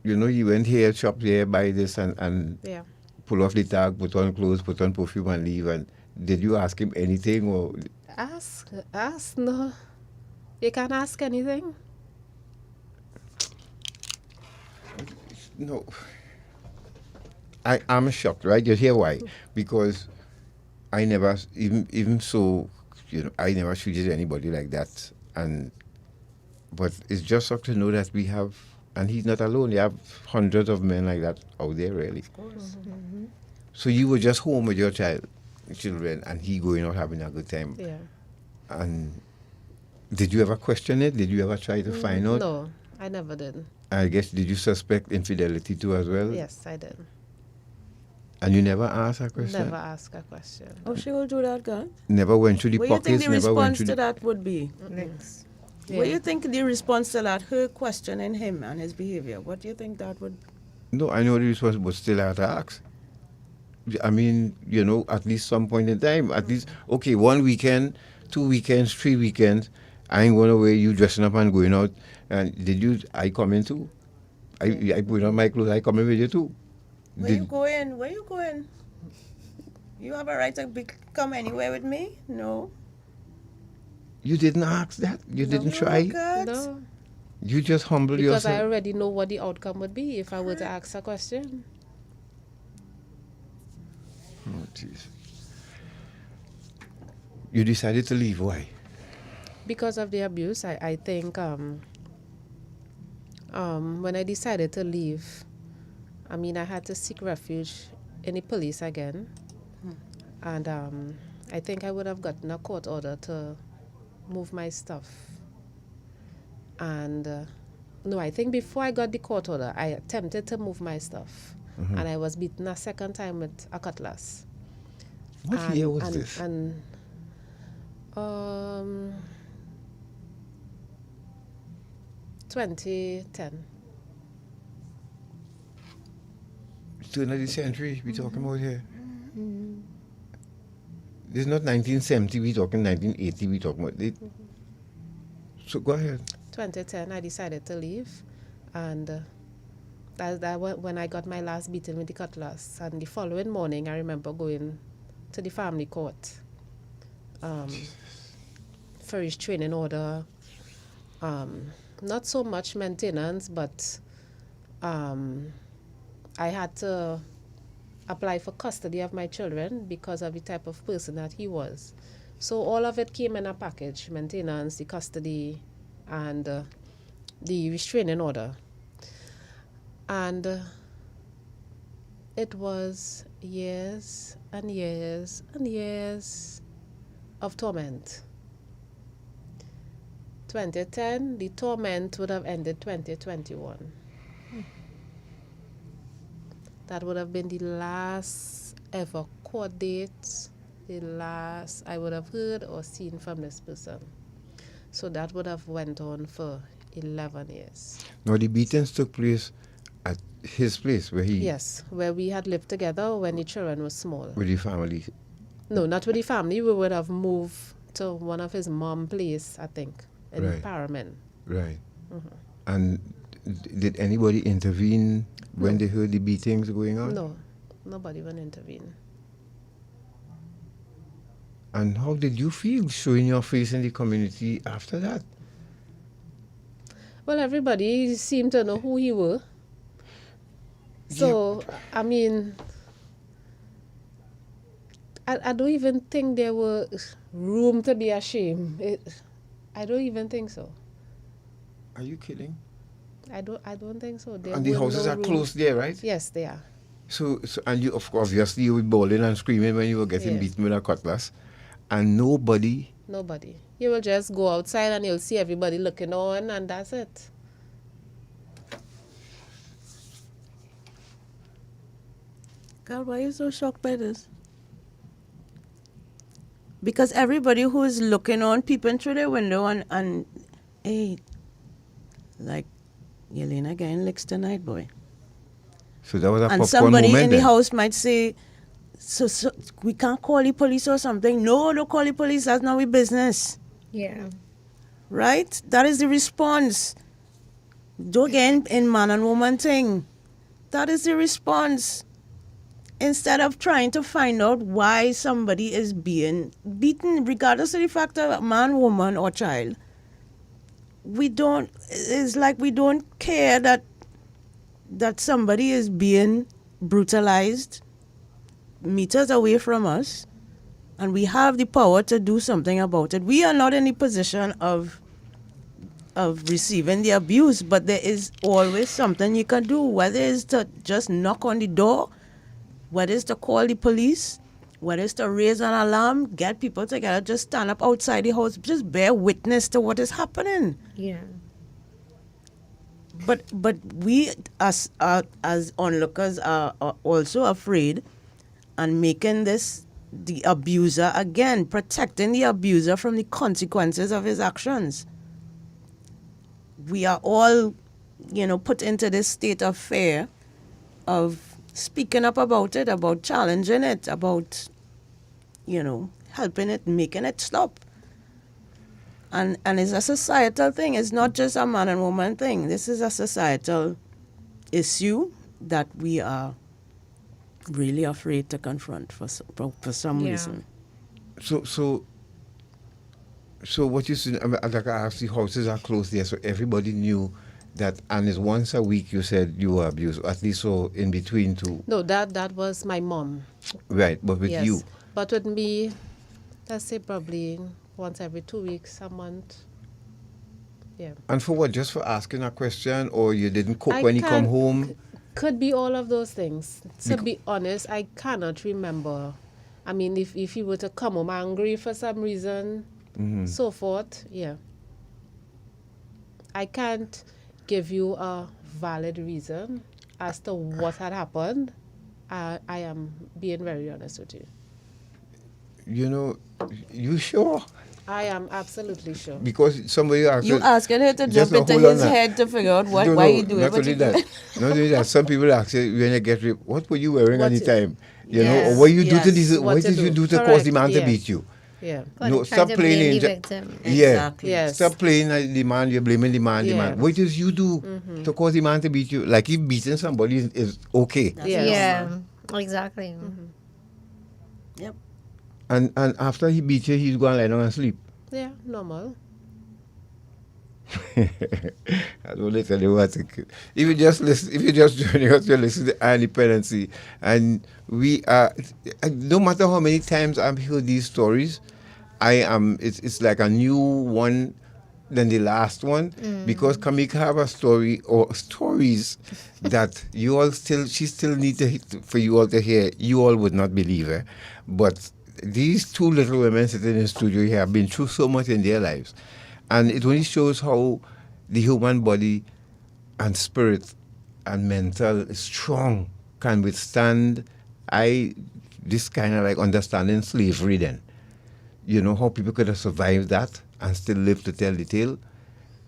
G: you know, he went here, shop there, buy this, and
N: Yeah.
G: pull off the tag, put on clothes, put on perfume, and leave. And did you ask him anything, or?
N: Ask, no. You can't ask anything.
G: No. I'm shocked, right? You hear why? Because I never, even so, you know, I never treated anybody like that. But it's just shocked to know that we have, and he's not alone, you have hundreds of men like that out there, really.
F: Of course.
G: So you were just home with your children, and he going out having a good time.
N: Yeah.
G: And did you ever question it? Did you ever try to find out?
N: No, I never did.
G: I guess, did you suspect infidelity too as well?
N: Yes, I did.
G: And you never asked a question?
N: Never ask a question.
F: Oh, she will do that, God?
G: Never went through the
F: What
G: pockets,
F: do you think the
G: never went
F: response
G: through
F: to
G: the...
F: that would be? Next. What do you think the response to that, her questioning him and his behavior, what do you think that would...
G: No, I know the response, but still I had to ask. I mean, you know, at least some point in time, at least, okay, 1 weekend, 2 weekends, 3 weekends, I ain't going away, you dressing up and going out. And I come in too? I put on my clothes, I come in with you too.
F: Where you going? Where you going? You have a right to come anywhere with me? No.
G: You didn't ask that? You didn't try?
N: No.
G: You just humbled
N: Because
G: yourself?
N: I already know what the outcome would be if I were to ask a question.
G: Oh, jeez. You decided to leave, why?
N: Because of the abuse, I think when I decided to leave, I mean, I had to seek refuge in the police again. And I think I would have gotten a court order to move my stuff. And no, I think before I got the court order, I attempted to move my stuff. And I was beaten a second time with a cutlass.
G: What year was this?
N: 2010.
G: Turn of the century we talking about here. This is not 1970 we talking, 1980 we talking about. So go ahead.
N: 2010, I decided to leave. And when I got my last beating with the cutlass. And the following morning, I remember going to the family court for his training order. Not so much maintenance, but I had to apply for custody of my children because of the type of person that he was. So all of it came in a package: maintenance, the custody, and the restraining order. And it was years and years and years of torment. 2010, the torment would have ended 2021. That would have been the last ever court date, the last I would have heard or seen from this person. So that would have went on for 11 years.
G: Now the beatings took place at his place where he...
N: Yes, where we had lived together when the children were small.
G: With the family?
N: No, not with the family. We would have moved to one of his mom's place, I think, in
G: Right.
N: Paramin.
G: Right.
N: Mhm.
G: And did anybody intervene when they heard the beatings going on?
N: No, nobody would intervene.
G: And how did you feel showing your face in the community after that?
N: Well, everybody seemed to know who he were. So, I mean, I don't even think there were room to be ashamed. I don't even think so.
G: Are you kidding?
N: I don't think so. There
G: And the
N: were
G: houses
N: no
G: are
N: room.
G: close there, right?
N: Yes, they are.
G: So and you, of course, obviously you were bawling and screaming when you were getting
N: Yes.
G: beaten with a cutlass. And nobody...
N: Nobody. You will just go outside and you'll see everybody looking on, and that's it.
F: God, why are you so shocked by this? Because everybody who is looking on, peeping through their window and hey, like, Yelena getting licks tonight, boy.
G: So that was a
F: And
G: popcorn
F: somebody
G: moment
F: in the
G: then.
F: house might say, so we can't call the police or something. No, don't call the police. That's not our business.
M: Yeah.
F: Right? That is the response. Don't get in man and woman thing. That is the response. Instead of trying to find out why somebody is being beaten, regardless of the fact of man, woman, or child, it's like we don't care that somebody is being brutalized meters away from us, and we have the power to do something about it. We are not in the position of receiving the abuse, but there is always something you can do, whether it's to just knock on the door, whether it's to call the police, whether it's to raise an alarm, get people together, just stand up outside the house, just bear witness to what is happening.
M: Yeah.
F: But we as onlookers are also afraid and making this the abuser again, protecting the abuser from the consequences of his actions. We are all, put into this state of fear of speaking up about it, about challenging it, about, helping it, making it stop. And it's a societal thing. It's not just a man and woman thing. This is a societal issue that we are really afraid to confront for some reason.
G: So what you said, like I asked, the houses are close there, so everybody knew that, and it's once a week you said you were abused, at least so in between two.
N: No, that was my mom.
G: Right, but with
N: Yes.
G: you.
N: But with me, let's say probably once every 2 weeks, a month. Yeah.
G: And for what? Just for asking a question, or you didn't cook when you come home?
N: Could be all of those things. To be honest, I cannot remember. I mean, if he were to come home angry for some reason, so forth, yeah. I can't give you a valid reason as to what had happened. I am being very honest with you.
G: You sure?
N: I am absolutely sure.
G: Because somebody asked...
F: You asking her to
G: Just
F: jump into
G: hold on
F: his
G: that.
F: head to figure out why you do
G: not
F: it. What
G: only
F: you
G: that.
F: do.
G: Not only that. Some people ask you when you get raped, what were you wearing at the time? Or
F: Yes,
G: what you do to
F: yes.
G: this? What did you do to cause the man to
N: yes.
G: beat you?
N: Yeah.
G: No, stop playing.
F: Exactly.
N: Yes.
G: Stop playing the man. You're blaming the man. The man. What is you do to cause the man to beat you? Like if beating somebody is okay.
M: Yeah, exactly.
F: Yep.
G: And after he beats you, he's going to lie down and sleep.
N: Yeah, normal.
G: I don't tell you what. If you just listen, if you just join us, you listen to Iron Dependency, and we are. No matter how many times I've heard these stories, I am. It's like a new one than the last one because Kamika have a story or stories that you all she still need for you all to hear. You all would not believe her, but these two little women sitting in the studio here have been through so much in their lives. And it only shows how the human body and spirit and mental is strong, can withstand this kind of like understanding slavery then. You know, how people could have survived that and still live to tell the tale.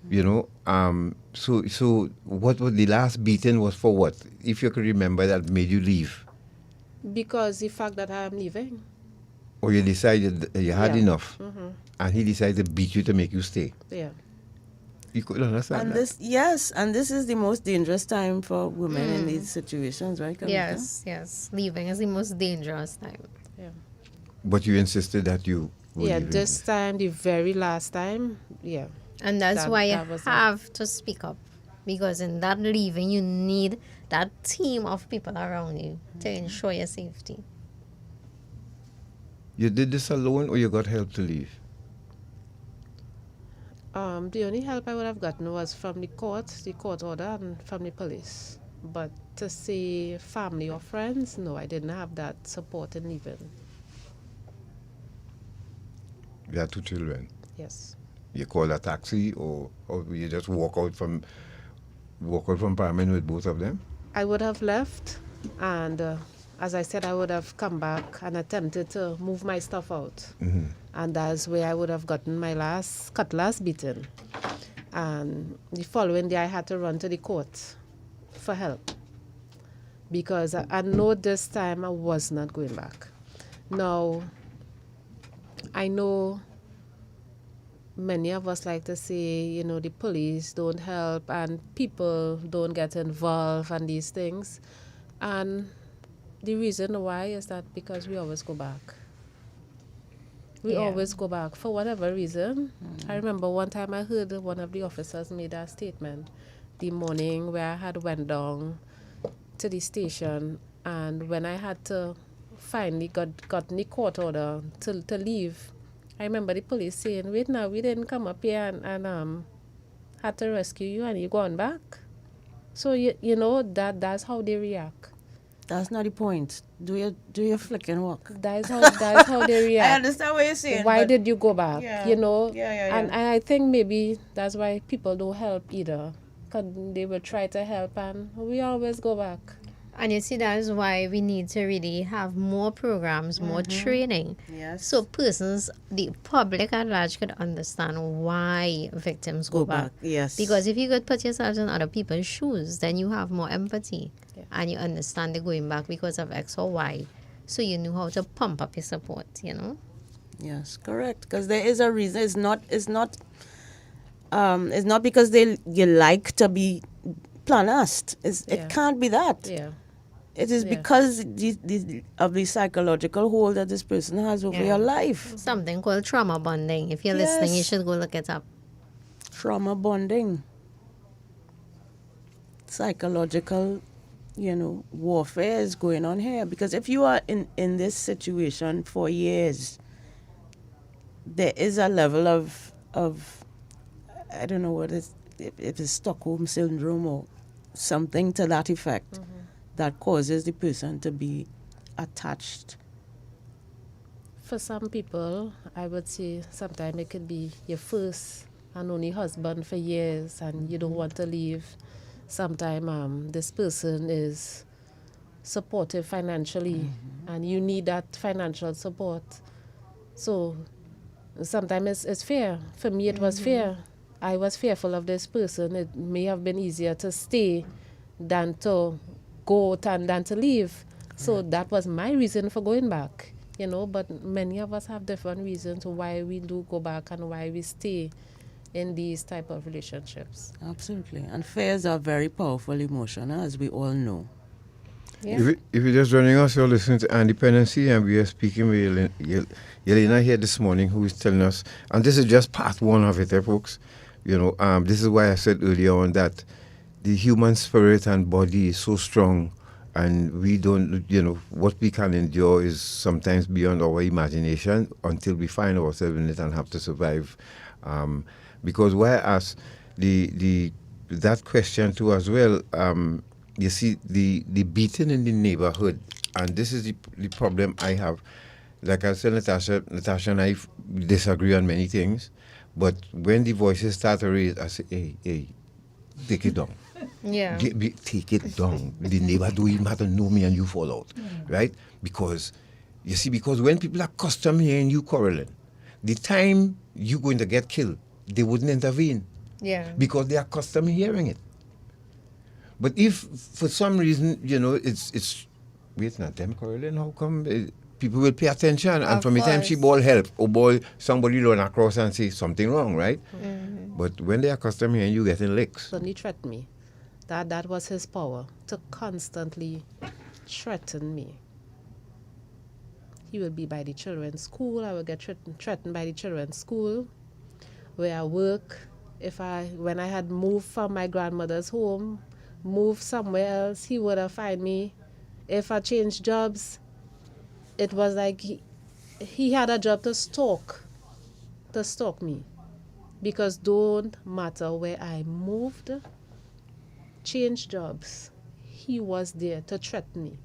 G: You know, so what was the last beating was for what? If you could remember that made you leave.
N: Because the fact that I am leaving.
G: Or you decided you had enough. And he decided to beat you to make you stay.
N: Yeah.
G: You could understand
F: And
G: that.
F: and this is the most dangerous time for women in these situations, right, Kamika?
M: Yes. Leaving is the most dangerous time.
N: Yeah.
G: But you insisted that you were leaving.
N: This time, the very last time, yeah.
M: And that's why you have to speak up. Because in that leaving, you need that team of people around you to ensure your safety.
G: You did this alone or you got help to leave?
N: The only help I would have gotten was from the court order, and from the police. But to say family or friends, no, I didn't have that support in leaving.
G: You had 2 children?
N: Yes.
G: You called a taxi or you just walk out from Parliament with both of them?
N: I would have left, and as I said, I would have come back and attempted to move my stuff out. And that's where I would have gotten my last beating. And the following day, I had to run to the court for help. Because I know this time I was not going back. Now, I know many of us like to say, you know, the police don't help and people don't get involved and these things. And the reason why is that because we always go back. We always go back for whatever reason. I remember one time I heard one of the officers made a statement the morning where I had went down to the station, and when I had to finally got the court order to leave, I remember the police saying, wait now, we didn't come up here and had to rescue you and you gone back. So you know that's how they react.
F: That's not the point. Do your flicking work.
N: That's how they react.
F: I understand what you're saying.
N: Why did you go back?
F: Yeah,
N: you know?
F: Yeah.
N: And I think maybe that's why people don't help either. Because they will try to help and we always go back.
M: And you see, that is why we need to really have more programs, more training.
F: Yes.
M: So the public at large could understand why victims go back.
F: Yes.
M: Because if you could put yourself in other people's shoes, then you have more empathy. Yeah. And you understand the going back because of X or Y. So you know how to pump up your support, you know?
F: Yes, correct. Because there is a reason. It's not because you like to be planast. It can't be that.
N: Yeah.
F: It is because of the psychological hold that this person has over your life.
M: Something called trauma bonding. If you're listening, you should go look it up.
F: Trauma bonding. Psychological, warfare is going on here. Because if you are in this situation for years, there is a level of I don't know what if it's Stockholm syndrome or something to that effect. That causes the person to be attached.
N: For some people, I would say sometimes it could be your first and only husband for years and you don't want to leave. Sometimes this person is supportive financially and you need that financial support. So sometimes it's fear. For me, it was fear. I was fearful of this person. It may have been easier to stay than to go out and than to leave. So that was my reason for going back. you know, but many of us have different reasons why we do go back and why we stay in these type of relationships.
F: Absolutely. And fears are very powerful emotion, as we all know.
N: Yeah.
G: If you're just joining us, you're listening to Dependency, and we are speaking with Yelena here this morning, who is telling us, and this is just part one of it, folks. You know, this is why I said earlier on that the human spirit and body is so strong, and we don't, you know, what we can endure is sometimes beyond our imagination until we find ourselves in it and have to survive. Because whereas that question too as well, you see, the beating in the neighborhood, and this is the problem I have. Like I said, Natasha and I disagree on many things, but when the voices start to raise, I say, hey, take it down.
M: Yeah.
G: Take it down. The neighbor don't even have to know me and you fall out, right? Because, you see, because when people are accustomed hearing you quarreling, the time you're going to get killed, they wouldn't intervene.
M: Yeah.
G: Because they are accustomed hearing it. But if for some reason, you know, it's wait, not them quarreling, how come people will pay attention? And from the time she ball help, or ball somebody run across and say something wrong, right?
M: Mm-hmm.
G: But when they are accustomed hearing you getting licks.
N: Suddenly threatened me. That was his power, to constantly threaten me. He would be by the children's school. I would get threatened by the children's school, where I work. When I had moved from my grandmother's home, moved somewhere else, he would have find me. If I changed jobs, it was like he had a job to stalk me. Because don't matter where I moved, change jobs, he was there to threaten me.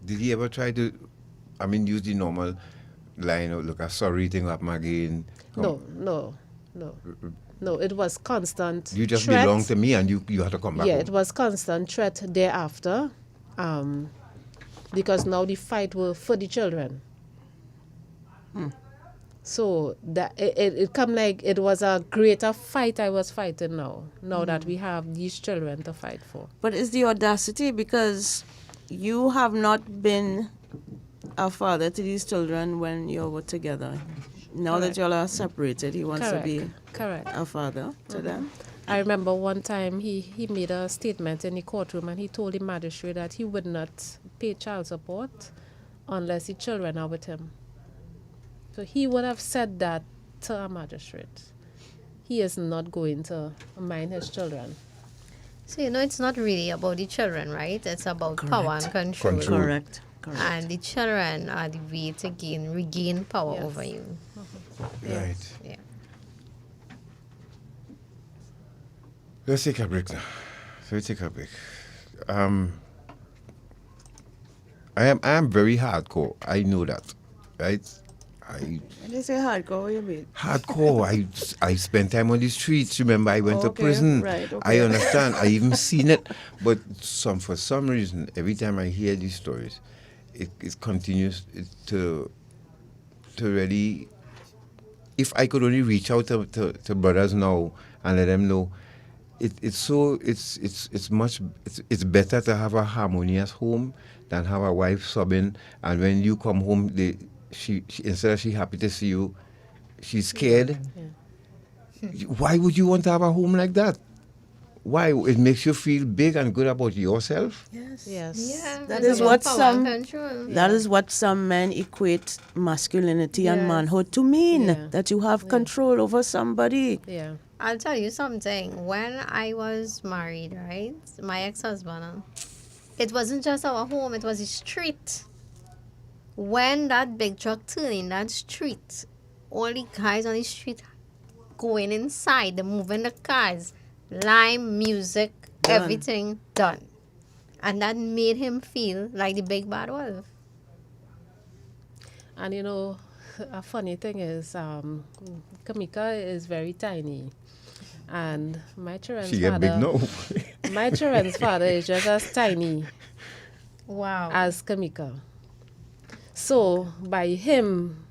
G: Did he ever try to, use the normal line of, look, I'm sorry, thing up again?
N: No, it was constant
G: You just
N: threat.
G: belong to me and you have to come back
N: Yeah,
G: home.
N: it was constant threat thereafter, because now the fight was for the children. So that it come like it was a greater fight I was fighting now that we have these children to fight for.
F: But it's the audacity, because you have not been a father to these children when you were together. Now
N: Correct.
F: that y'all are separated, he wants to be
N: Correct.
F: a father to them.
N: I remember one time he made a statement in the courtroom, and he told the magistrate that he would not pay child support unless the children are with him. So he would have said that to a magistrate. He is not going to mind his children.
M: So, it's not really about the children, right? It's about power and control.
F: Correct.
M: And the children are the way to regain power over you.
G: Right.
M: Yeah.
G: Let's take a break now. So we take a break. I am very hardcore. I know that, right?
F: When they say hardcore, what do you mean?
G: Hardcore. I spent time on the streets. Remember, I went to prison.
F: Right, okay.
G: I understand. I even seen it. But for some reason, every time I hear these stories, it continues to really. If I could only reach out to brothers now and let them know, it's better to have a harmonious home than have a wife sobbing, and when you come home, she instead of she happy to see you, she's scared. Yeah. Why would you want to have a home like that? Why? It makes you feel big and good about yourself.
F: Yes.
M: Yeah,
F: That is what some men equate masculinity and manhood to mean.
N: Yeah.
F: That you have control over somebody.
N: Yeah.
M: I'll tell you something. When I was married, right, my ex-husband, it wasn't just our home, it was the street. When that big truck turned in that street, all the guys on the street going inside, they're moving the cars, lime, music, everything done. And that made him feel like the big bad wolf.
N: And a funny thing is, Kamika is very tiny. And my children's
G: She get big now.
N: My children's father is just as tiny as Kamika. So by him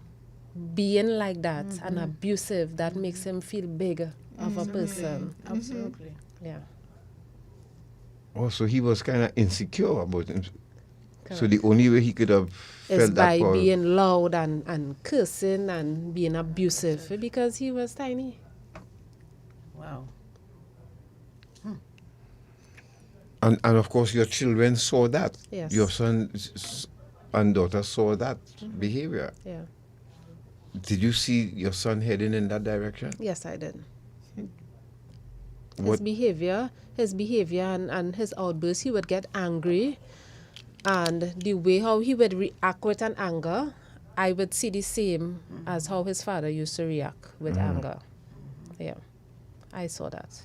N: being like that and abusive, that makes him feel bigger of a person.
F: Absolutely.
N: Yeah.
G: Oh, so he was kind of insecure about him. So the only way he could have
N: is
G: felt
N: by
G: that power.
N: being loud and cursing and being abusive because he was tiny.
F: Wow.
G: And of course your children saw that.
N: Yes.
G: Your son and daughter saw that behavior.
N: Yeah.
G: Did you see your son heading in that direction?
N: Yes, I did.
G: What?
N: His behavior and his outbursts, he would get angry, and the way how he would react with an anger, I would see the same as how his father used to react with anger. Yeah, I saw that.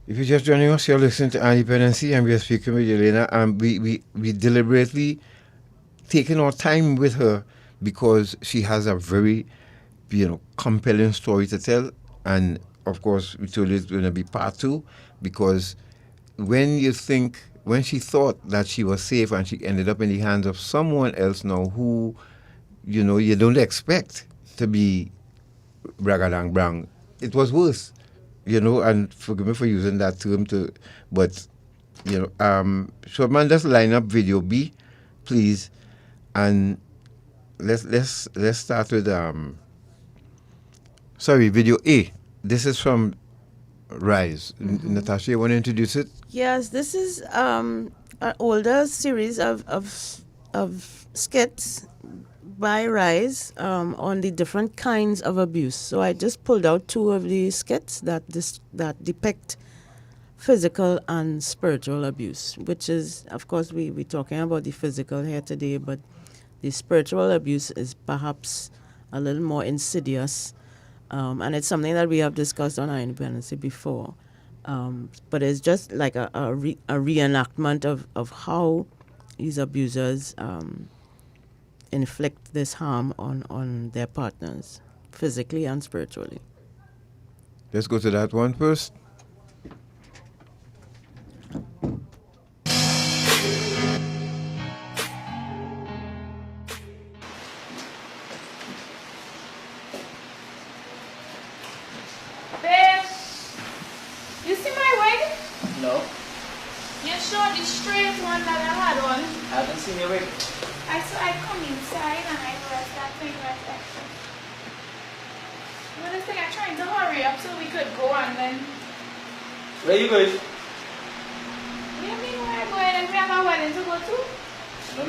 G: If you're just joining us, you're listening to Dependency, and we're speaking with Elena, and we deliberately taking our time with her because she has a very, compelling story to tell. And of course, we told you it's going to be part 2 because when she thought that she was safe and she ended up in the hands of someone else now who, you don't expect to be bragadang brang, it was worse, and forgive me for using that term so man, just line up video B, please, and let's start with video A. This is from Rise. Natasha, you want to introduce it?
F: Yes, this is an older series of skits by Rise on the different kinds of abuse. So I just pulled out 2 of the skits that depict physical and spiritual abuse, which is, of course, we're talking about the physical here today, but the spiritual abuse is perhaps a little more insidious, and it's something that we have discussed on our Independency before. But it's just like a reenactment of how these abusers inflict this harm on their partners, physically and spiritually.
G: Let's go to that one first.
J: Babe, you see my wig?
P: No,
J: You sure the straight one that I had on?
P: I haven't seen your wig.
J: I come inside and I was that thing right there. Well, this thing I'm trying to hurry up so we could go and then.
P: Where you going?
J: What do you mean where I going and we have a wedding to go to?
P: No.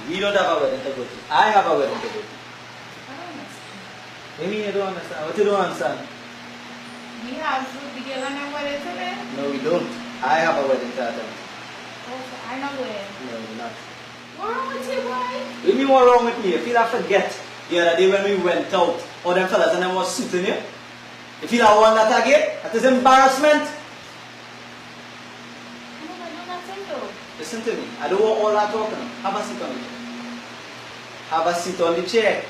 P: We don't have a wedding to go to. I have a wedding to go to.
J: I don't understand.
P: What do you mean you don't understand? What you don't understand?
J: We have the girl and a wedding to then?
P: No, we don't. I have a wedding to attend.
J: Oh, so I'm not going.
P: No, you're not.
J: What's wrong with you, boy?
P: What do you mean what's wrong with me? You feel I forget the other day when we went out, all them fellas and them was suiting you? You feel I want that again? That is embarrassment.
J: No, I don't nothing though.
P: Listen to me. I don't want all that talking. Have a seat on the chair. Have a seat on the chair.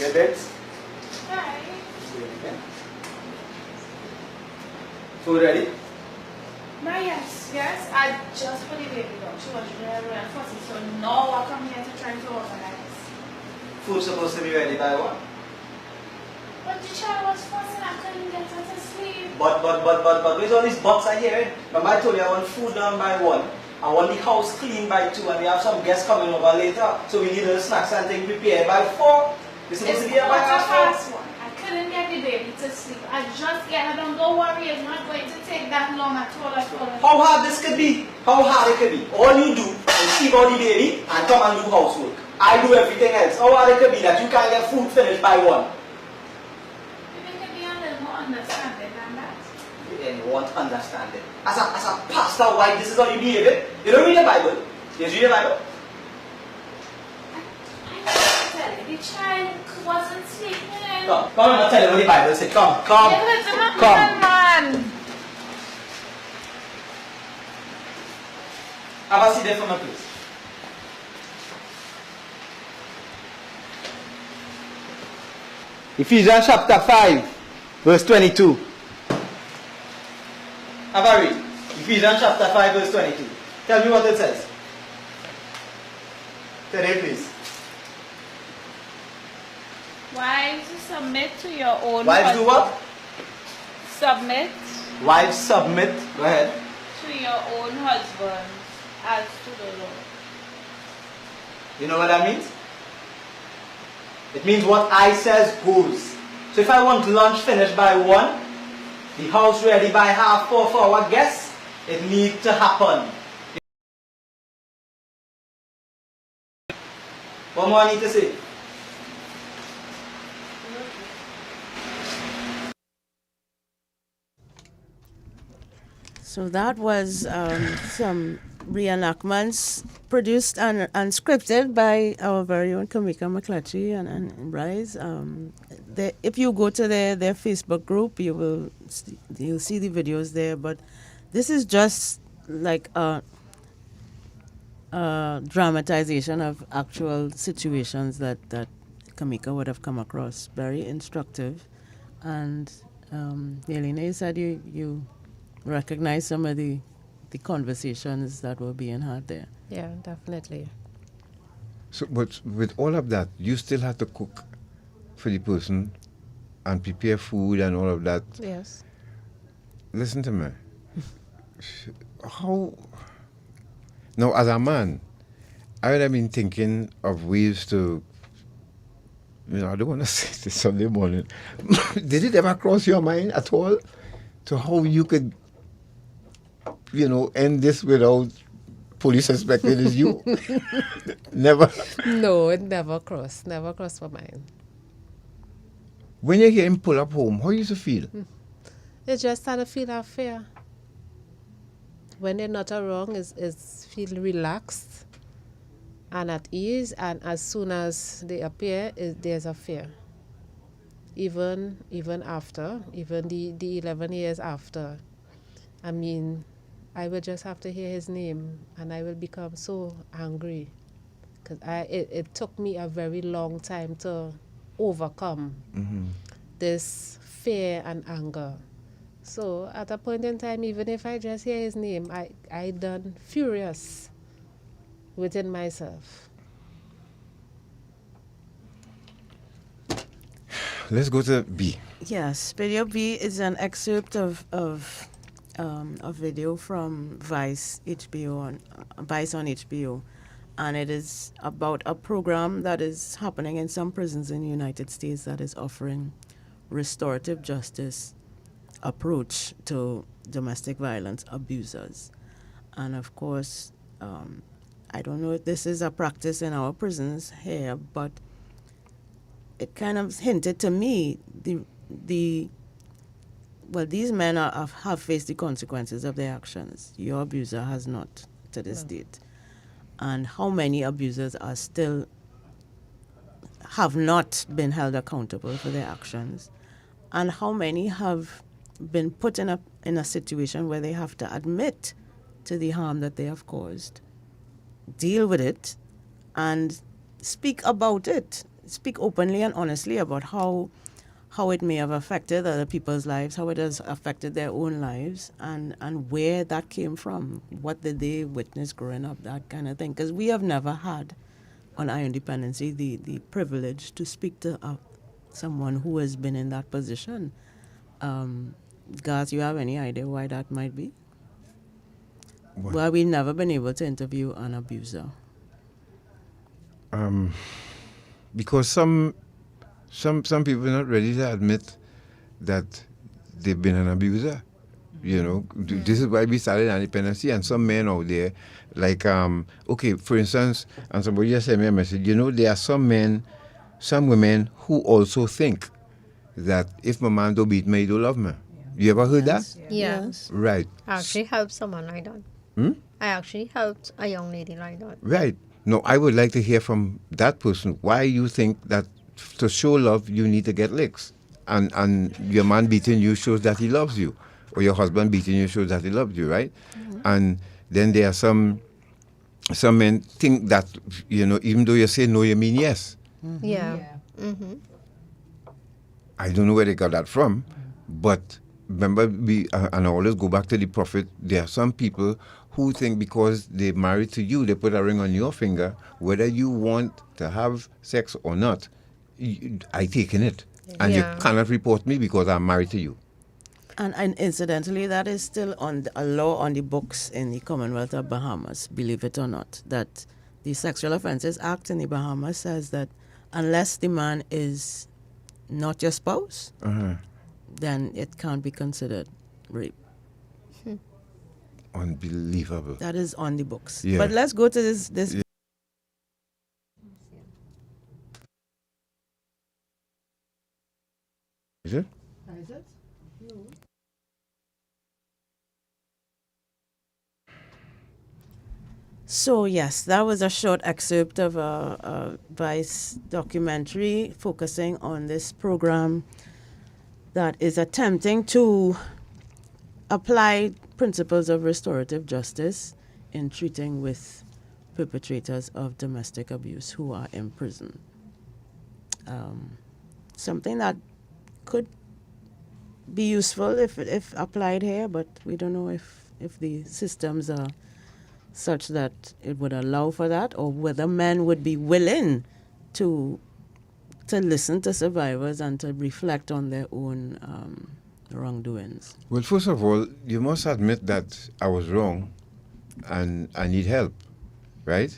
P: Get it?
J: Hi.
P: Food ready?
J: Yes. I just put the baby down. She was really fussy, so now I come here to try to organize.
P: Food's supposed to be ready by 1.
J: But the child was fussing, I couldn't get her to sleep.
P: But, where's all these buts I hear? Remember I told you I want food done by 1. I want the house clean by 2, and we have some guests coming over later. So we need the snacks and things prepared by 4. It's supposed to be by half 4.
J: I couldn't get the baby to sleep. I just get her done. Don't worry, it's not going to take that long. I told her.
P: How hard this could be? How hard it could be? All you do is see about the baby and come and do housework. I do everything else. How hard it could be that you can't get food finished by 1?
J: Maybe it could be a little more understanding than that.
P: Yeah, you want understanding. As a pastor, why this is how you behave it? You don't read the Bible. You read the Bible?
J: The child wasn't sleeping.
P: Come on, tell him what the Bible says. Come.
J: Man.
P: Have a seat there for my place. Ephesians chapter 5, verse 22. Have I read? Ephesians chapter 5, verse 22. Tell me what it says. Today, please.
J: Wives, submit to your own
P: Wives do what?
J: Submit
P: Wives submit. Go ahead.
J: to your own husbands as to the Lord.
P: You know what that means? It means what I says goes. So if I want lunch finished by 1, the house ready by 4:30 for our guests, it needs to happen. What more I need to say?
F: So that was some reenactments produced and scripted by our very own Kamika McClatchy and Bryce. If you go to their Facebook group, you'll see the videos there. But this is just like a dramatization of actual situations that Kamika would have come across. Very instructive. And Yelena, you said you recognize some of the conversations that were being had there.
N: Yeah, definitely.
G: So, but with all of that, you still have to cook for the person and prepare food and all of that.
N: Yes.
G: Listen to me. How... Now, as a man, I would have been thinking of ways to, I don't want to say this Sunday morning. Did it ever cross your mind at all to how you could, end this without police suspecting it's you? Never?
N: No, it never crossed. Never crossed my mind.
G: When you hear him pull up home, how you used to feel?
N: It just started to feel that fear. When they're not around, it's feel relaxed and at ease, and as soon as they appear, there's a fear. Even after, even the 11 years after, I mean, I will just have to hear his name and I will become so angry, because it took me a very long time to overcome this fear and anger. So at a point in time, even if I just hear his name, I done furious within myself.
G: Let's go to B.
F: Yes, video B is an excerpt of a video from Vice on HBO, and it is about a program that is happening in some prisons in the United States that is offering restorative justice approach to domestic violence abusers. And of course, I don't know if this is a practice in our prisons here, but it kind of hinted to me these men have faced the consequences of their actions. Your abuser has not to this date. And how many abusers have not been held accountable for their actions, and how many have been put in a situation where they have to admit to the harm that they have caused, deal with it, and speak about it. Speak openly and honestly about how it may have affected other people's lives, how it has affected their own lives, and where that came from. What did they witness growing up, that kind of thing. Because we have never had, on Iron Dependency, the privilege to speak to someone who has been in that position. Guys, you have any idea why that might be?
G: What?
F: Why we've never been able to interview an abuser?
G: Because some people are not ready to admit that they've been an abuser. This is why we started Independency, and some men out there, like, for instance, and somebody just sent me a message, there are some women who also think that if my man don't beat me, he don't love me. You ever heard that?
M: Yes.
G: Right.
M: I actually helped someone like that. I actually helped a young lady like that.
G: Right. No, I would like to hear from that person why you think that to show love you need to get licks, and your man beating you shows that he loves you, or your husband beating you shows that he loves you, right? And then there are some men think that even though you say no, you mean yes.
M: Yeah. Mm-hmm.
G: I don't know where they got that from, but remember, and I always go back to the prophet. There are some people who think because they married to you, they put a ring on your finger, whether you want to have sex or not, I taken it. And you cannot report me because I'm married to you.
F: And incidentally, that is still a law on the books in the Commonwealth of Bahamas, believe it or not, that the Sexual Offences Act in the Bahamas says that unless the man is not your spouse, then it can't be considered rape.
G: Unbelievable.
F: That is on the books.
G: Yeah.
F: But let's go to this.
G: Yeah. Is it?
F: Is it? No. So yes, that was a short excerpt of a Vice documentary focusing on this program that is attempting to apply principles of restorative justice in treating with perpetrators of domestic abuse who are in prison. Something that could be useful if applied here, but we don't know if the systems are such that it would allow for that, or whether men would be willing to listen to survivors and to reflect on their own wrongdoings.
G: Well, first of all, you must admit that I was wrong and I need help, right?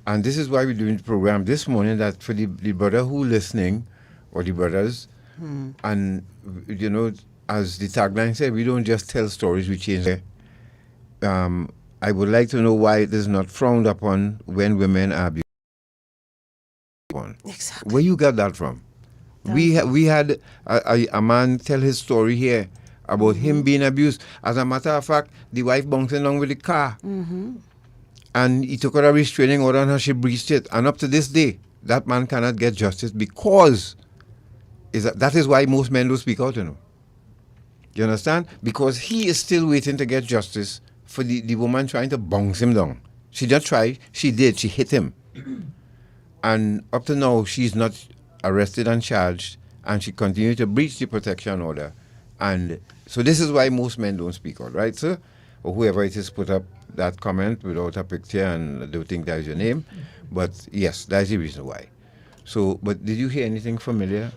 G: And this is why we're doing the program this morning, that for the brother who listening, or the brothers, and, you know, as the tagline said, we don't just tell stories, we change it. I would like to know why it is not frowned upon when women are abused.
F: Exactly.
G: Where you got that from? We had a man tell his story here about him being abused. As a matter of fact, the wife bouncing along with the car. And he took her a restraining order on her, she breached it. And up to this day, that man cannot get justice because that is why most men don't speak out, you know. You understand? Because he is still waiting to get justice for the woman trying to bounce him down. She didn't try, she did, she hit him. And up to now, she's not arrested and charged, and she continued to breach the protection order. And so this is why most men don't speak out, right, sir? Or whoever it is put up that comment without a picture, and I don't think that is your name. But yes, that's the reason why. So, but did you hear anything familiar,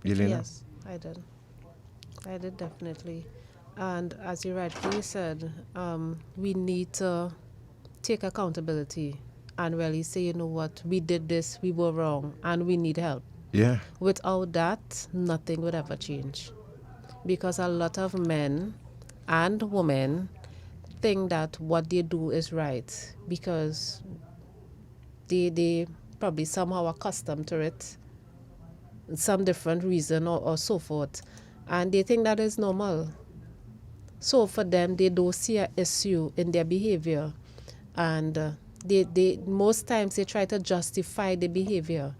G: Yelena?
N: Yes, I did. I did, definitely. And as you rightly said, we need to take accountability and really say, you know what, we did this, we were wrong, and we need help.
G: Yeah.
N: Without that, nothing would ever change. Because a lot of men and women think that what they do is right because they probably somehow accustomed to it, some different reason or so forth, and they think that is normal. So for them, they don't see an issue in their behavior, and they most times they try to justify the behavior.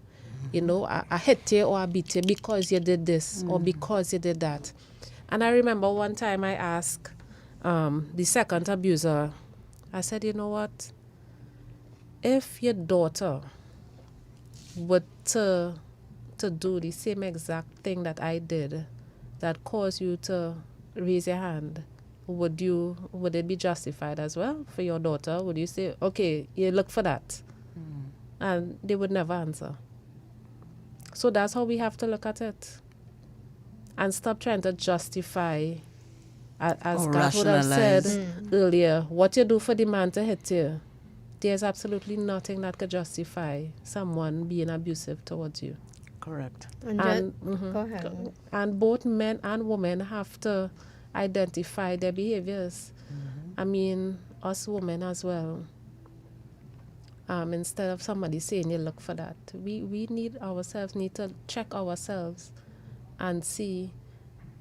N: You know, I hit you or I beat you because you did this or because you did that. And I remember one time I asked the second abuser, I said, you know what, if your daughter were to do the same exact thing that I did that caused you to raise your hand, would it be justified as well for your daughter? Would you say, okay, you look for that? And they would never answer. So that's how we have to look at it. And stop trying to justify, as God would have said earlier, what you do for the man to hit you. There's absolutely nothing that could justify someone being abusive towards you.
F: Correct.
N: And,
M: Go ahead.
N: And both men and women have to identify their behaviors. I mean, us women as well. Instead of somebody saying you look for that, we need to check ourselves and see,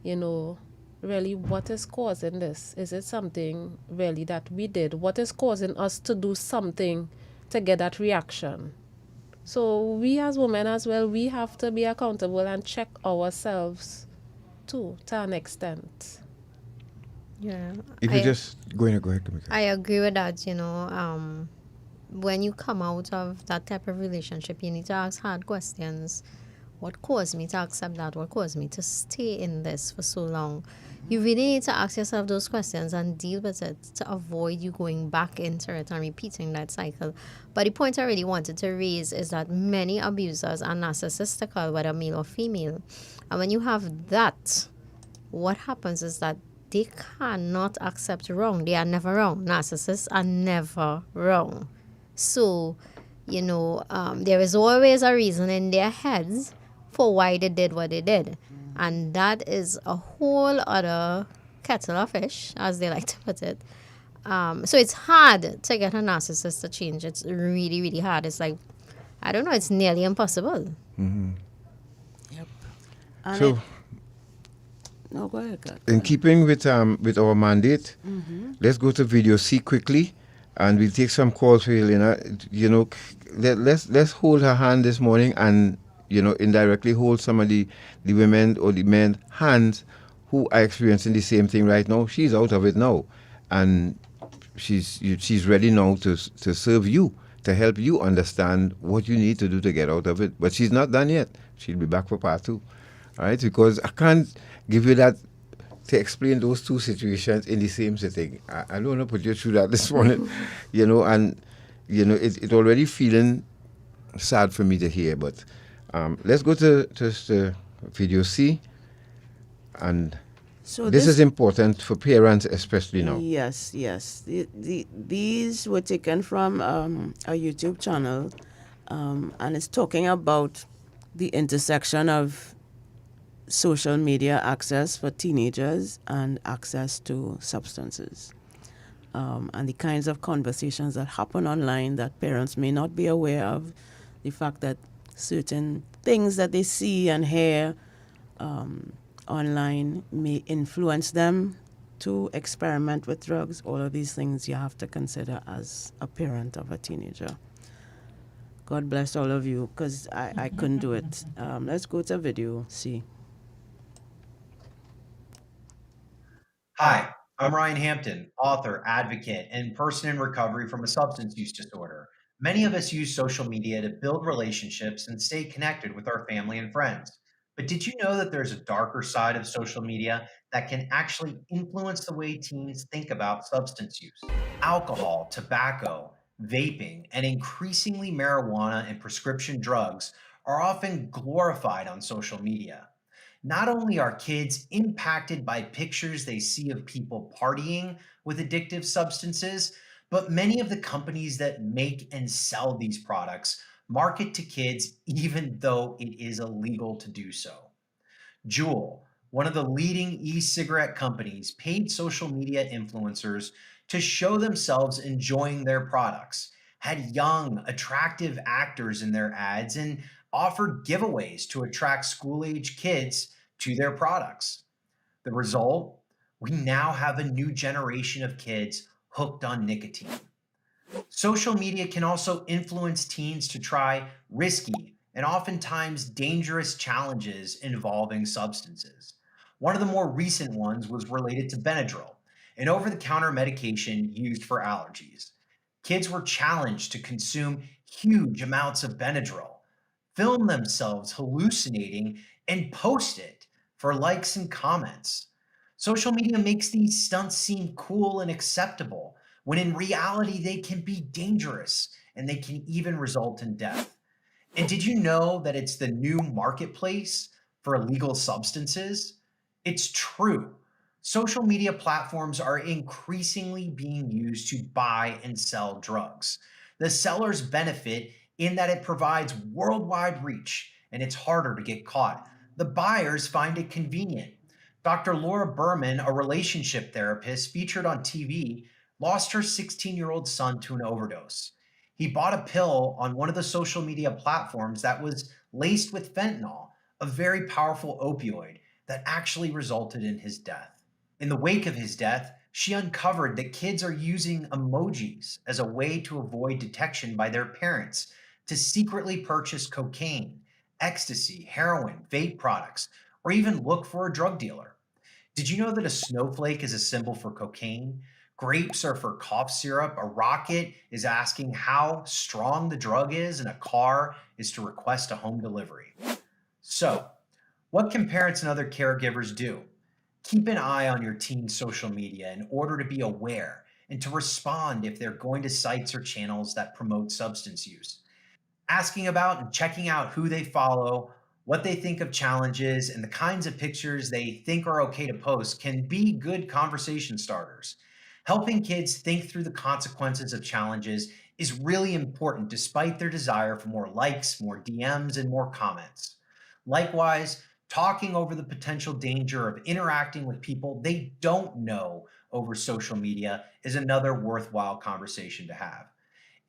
N: you know, really what is causing this. Is it something really that we did? What is causing us to do something to get that reaction? So we as women as well, we have to be accountable and check ourselves too, to an extent.
M: Yeah.
G: If you just go ahead, Kamika.
M: I agree with that, you know. When you come out of that type of relationship, you need to ask hard questions. What caused me to accept that? What caused me to stay in this for so long? You really need to ask yourself those questions and deal with it to avoid you going back into it and repeating that cycle. But the point I really wanted to raise is that many abusers are narcissistical, whether male or female. And when you have that, what happens is that they cannot accept wrong. They are never wrong. Narcissists are never wrong. So, there is always a reason in their heads for why they did what they did. And that is a whole other kettle of fish, as they like to put it. So it's hard to get a narcissist to change. It's really, really hard. It's like, I don't know, it's nearly impossible.
G: Mm-hmm.
F: Yep.
G: So,
F: no, go ahead, God.
G: in keeping with our mandate, let's go to video C quickly, and we'll take some calls for Helena. Let's hold her hand this morning, and indirectly hold some of the women or the men hands who are experiencing the same thing right now. She's out of it now, and she's ready now to serve you, to help you understand what you need to do to get out of it. But she's not done yet. She'll be back for part 2. All right, because I can't give you that to explain those two situations in the same sitting. I don't want to put you through that this morning, it's already feeling sad for me to hear. But let's go to video C, and
F: so
G: this is important for parents, especially now.
F: Yes. These were taken from a YouTube channel, and it's talking about the intersection of social media access for teenagers and access to substances, and the kinds of conversations that happen online that parents may not be aware of, the fact that certain things that they see and hear online may influence them to experiment with drugs. All of these things you have to consider as a parent of a teenager. God bless all of you, because I couldn't do it. Let's go to video C.
S: Hi, I'm Ryan Hampton, author, advocate, and person in recovery from a substance use disorder. Many of us use social media to build relationships and stay connected with our family and friends. But did you know that there's a darker side of social media that can actually influence the way teens think about substance use? Alcohol, tobacco, vaping, and increasingly marijuana and prescription drugs are often glorified on social media. Not only are kids impacted by pictures they see of people partying with addictive substances, but many of the companies that make and sell these products market to kids even though it is illegal to do so. Juul, one of the leading e-cigarette companies, paid social media influencers to show themselves enjoying their products, had young, attractive actors in their ads, and offered giveaways to attract school-age kids to their products. The result? We now have a new generation of kids hooked on nicotine. Social media can also influence teens to try risky and oftentimes dangerous challenges involving substances. One of the more recent ones was related to Benadryl, an over-the-counter medication used for allergies. Kids were challenged to consume huge amounts of Benadryl, film themselves hallucinating, and post it for likes and comments. Social media makes these stunts seem cool and acceptable, when in reality they can be dangerous and they can even result in death. And did you know that it's the new marketplace for illegal substances? It's true. Social media platforms are increasingly being used to buy and sell drugs. The sellers benefit in that it provides worldwide reach and it's harder to get caught. The buyers find it convenient. Dr. Laura Berman, a relationship therapist featured on TV, lost her 16-year-old son to an overdose. He bought a pill on one of the social media platforms that was laced with fentanyl, a very powerful opioid that actually resulted in his death. In the wake of his death, she uncovered that kids are using emojis as a way to avoid detection by their parents to secretly purchase cocaine, ecstasy, heroin, vape products, or even look for a drug dealer. Did you know that a snowflake is a symbol for cocaine? Grapes are for cough syrup. A rocket is asking how strong the drug is, and a car is to request a home delivery. So, what can parents and other caregivers do? Keep an eye on your teen's social media in order to be aware and to respond if they're going to sites or channels that promote substance use. Asking about and checking out who they follow, what they think of challenges, and the kinds of pictures they think are okay to post can be good conversation starters. Helping kids think through the consequences of challenges is really important despite their desire for more likes, more DMs, and more comments. Likewise, talking over the potential danger of interacting with people they don't know over social media is another worthwhile conversation to have.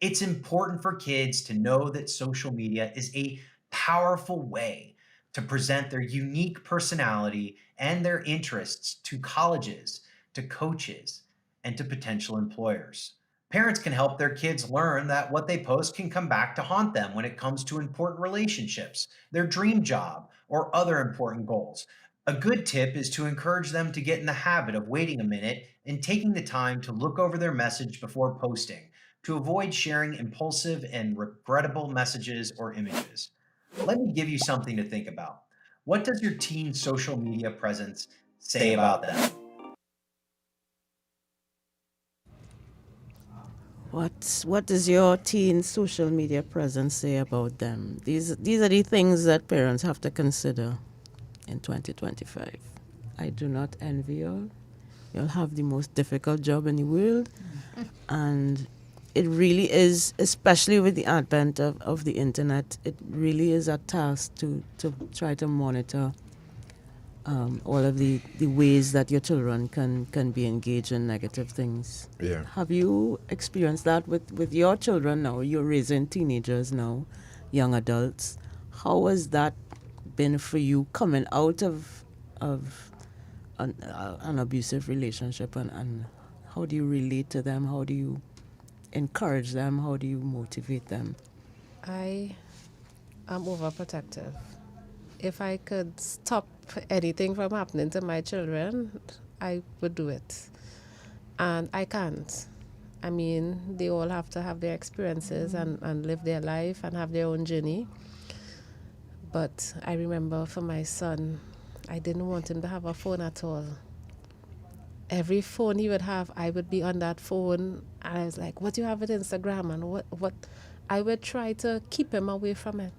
S: It's important for kids to know that social media is a powerful way to present their unique personality and their interests to colleges, to coaches, and to potential employers. Parents can help their kids learn that what they post can come back to haunt them when it comes to important relationships, their dream job, or other important goals. A good tip is to encourage them to get in the habit of waiting a minute and taking the time to look over their message before posting to avoid sharing impulsive and regrettable messages or images. Let me give you something to think about. What does your teen's social media presence say about them?
F: What does your teen social media presence say about them? These are the things that parents have to consider in 2025. I do not envy you. You'll have the most difficult job in the world. And it really is, especially with the advent of the internet, it really is a task to try to monitor all of the ways that your children can be engaged in negative things.
G: Yeah.
F: Have you experienced that with your children now? You're raising teenagers now, young adults. How has that been for you coming out of an abusive relationship, and how do you relate to them? How do you encourage them? How do you motivate them?
N: I am overprotective. If I could stop anything from happening to my children, I would do it. And I can't. I mean, they all have to have their experiences and live their life and have their own journey. But I remember for my son, I didn't want him to have a phone at all. Every phone he would have, I would be on that phone. And I was like, what do you have with Instagram? And what? I would try to keep him away from it.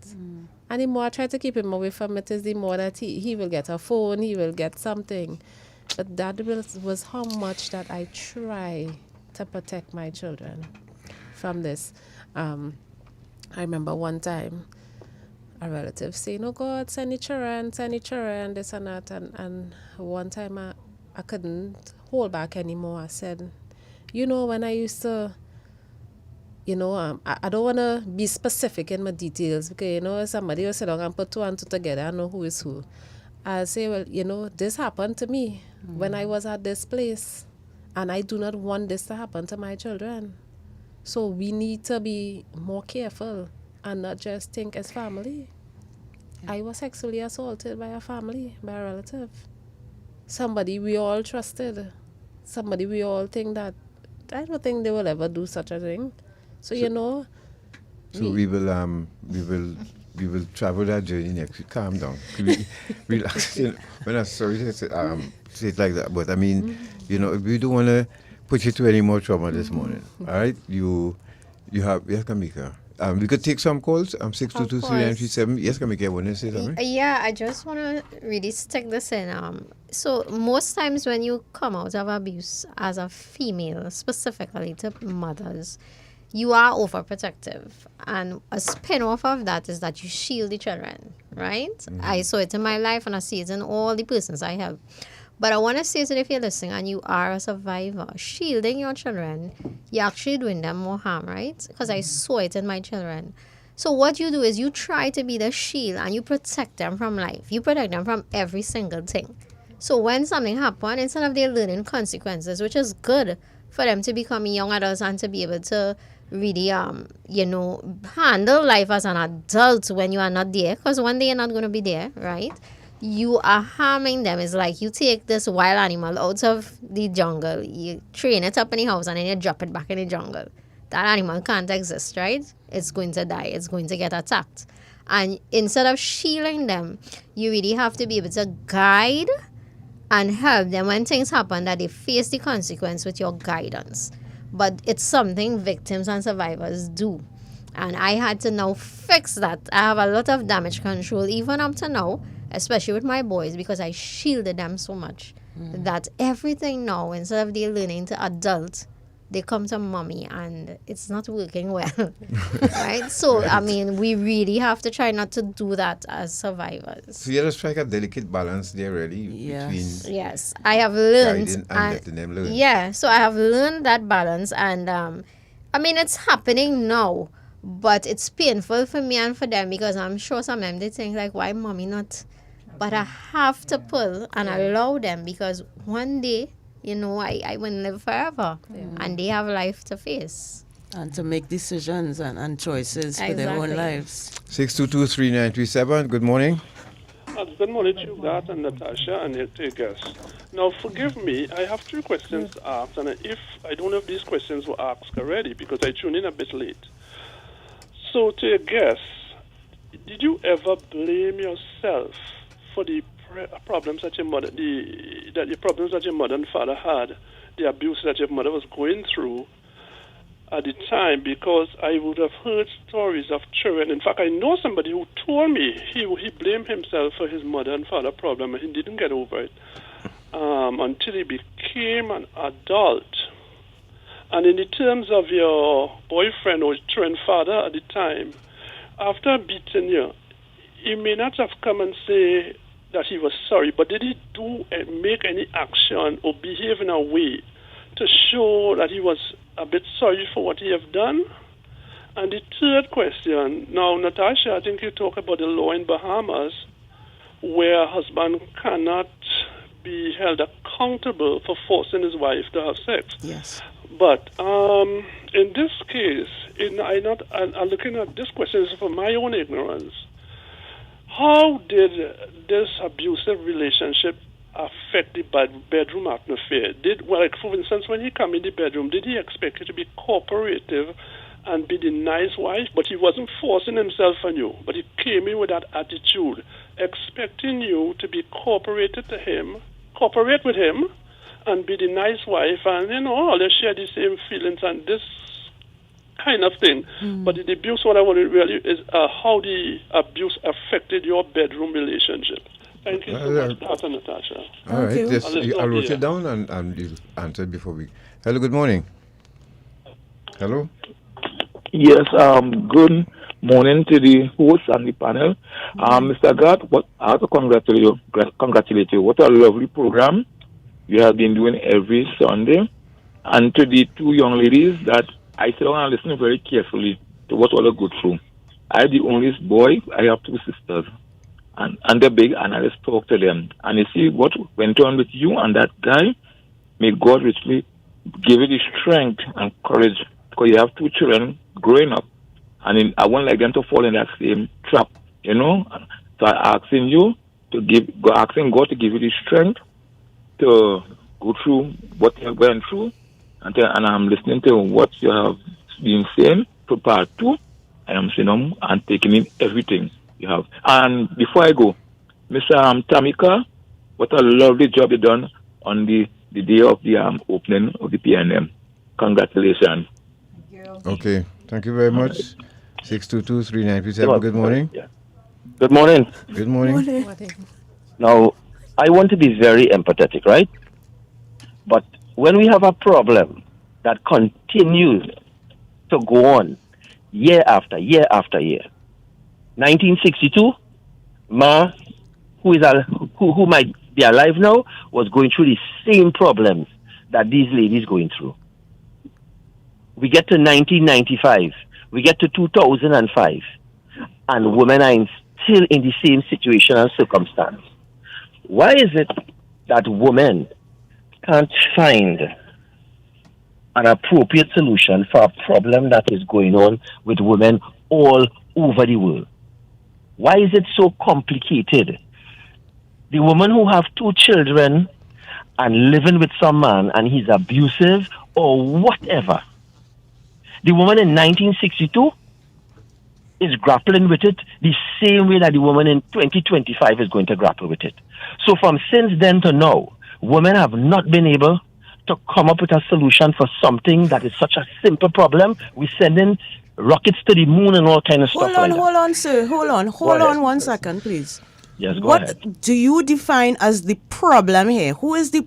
N: And the more I try to keep him away from it, is the more that he will get a phone, he will get something. But that was how much that I try to protect my children from this. I remember one time a relative saying, oh God, send the children, this and that. And one time I couldn't hold back anymore. I said, when I used to, I don't want to be specific in my details because, somebody will sit down and put two and two together. I know who is who. I say, well, this happened to me when I was at this place, and I do not want this to happen to my children. So we need to be more careful and not just think as family. Yeah. I was sexually assaulted by a family, by a relative. Somebody we all trusted. Somebody we all think that, I don't think they will ever do such a thing. So
G: So we will travel that journey next week. Calm down. Relax. When I'm sorry to say it like that, but I mean, we don't want to put you through any more trauma this morning. All right? You have, yes, Kamika. We could take some calls. 622-3937. Yes, Kamika, you want to say something?
M: Yeah, I just want to really stick this in. So most times when you come out of abuse as a female, specifically to mothers, you are overprotective. And a spin-off of that is that you shield the children, right? I saw it in my life and I see it in all the persons I have. But I want to say that if you're listening and you are a survivor, shielding your children, you're actually doing them more harm, right? Because I saw it in my children. So what you do is you try to be the shield and you protect them from life. You protect them from every single thing. So when something happens, instead of their learning consequences, which is good for them to become young adults and to be able to really, handle life as an adult when you are not there. Because one day you're not going to be there, right? You are harming them. It's like you take this wild animal out of the jungle, you train it up in the house, and then you drop it back in the jungle. That animal can't exist, right? It's going to die. It's going to get attacked. And instead of shielding them, you really have to be able to guide and help them when things happen, that they face the consequence with your guidance. But it's something victims and survivors do. And I had to now fix that. I have a lot of damage control even up to now, especially with my boys, because I shielded them so much that everything now, instead of they learning to adult, they come to mommy, and it's not working well. Right? So, I mean, we really have to try not to do that as survivors.
G: So you have to strike a delicate balance there, really, between
M: Yes, I have learned.
G: guiding and letting them learn.
M: Yeah, so I have learned that balance, and I mean, it's happening now, but it's painful for me and for them, because I'm sure some of them they think like, why mommy not? But I have to pull and allow them, because one day, you know, I won't live forever, and they have life to face.
F: And to make decisions and choices for their own lives.
G: 622-3937, good morning.
T: Good morning to you, Garth and Natasha, and your two guests. Now, forgive me, I have 2 questions to ask, and if I don't know if these questions were asked already, because I tuned in a bit late. So, to your guests, did you ever blame yourself for the problems that your mother, the problems that your mother and father had, the abuse that your mother was going through at the time? Because I would have heard stories of children. In fact, I know somebody who told me he blamed himself for his mother and father problem, and he didn't get over it until he became an adult. And in the terms of your boyfriend or children father at the time, after beating you, he may not have come and say that he was sorry, but did he do and make any action or behave in a way to show that he was a bit sorry for what he have done? And the third question, now Natasha, I think you talk about the law in Bahamas, where a husband cannot be held accountable for forcing his wife to have sex.
F: Yes.
T: But in this case, I'm looking at this question from my own ignorance. How did this abusive relationship affect the bedroom atmosphere? For instance, when he came in the bedroom, did he expect you to be cooperative and be the nice wife? But he wasn't forcing himself on you, but he came in with that attitude, expecting you to be cooperate with him, and be the nice wife, and all they share the same feelings and this kind of thing. But the abuse, what I want to really is how the abuse affected your bedroom relationship. Thank you so much, Dr. Natasha.
G: All right, I wrote it down and you answered before we. Hello, good morning. Hello.
U: Yes, good morning to the host and the panel. Mr. Garth, I have to congratulate you. What a lovely program you have been doing every Sunday. And to the 2 young ladies that I sit down and listen very carefully to what all go through. I'm the only boy. I have 2 sisters. And they're big, and I just talk to them. And you see what went on with you and that guy. May God richly give you the strength and courage, because you have 2 children growing up. And I won't like them to fall in that same trap, So I'm asking you asking God to give you the strength to go through what you went through, and I'm listening to what you have been saying to part 2. I am saying and taking in everything you have. And before I go, Mr. Tamika, what a lovely job you done on the day of the opening of the PNM. Congratulations.
G: Okay, thank you very much. 622-3937, good morning.
V: Good morning.
G: Good morning.
V: Now, I want to be very empathetic, right? But when we have a problem that continues to go on year after year after year, 1962, Ma, who might be alive now, was going through the same problems that these ladies going through. We get to 1995, we get to 2005, and women are still in the same situation and circumstance. Why is it that women can't find an appropriate solution for a problem that is going on with women all over the world? Why is it so complicated? The woman who have 2 children and living with some man and he's abusive or whatever. The woman in 1962 is grappling with it the same way that the woman in 2025 is going to grapple with it. So from since then to now, women have not been able to come up with a solution for something that is such a simple problem. We're sending rockets to the moon and all kind of stuff like that.
F: Hold on, sir. Hold on 1 second, please.
V: Yes, go
F: what
V: ahead.
F: do you define as the problem here? Who is the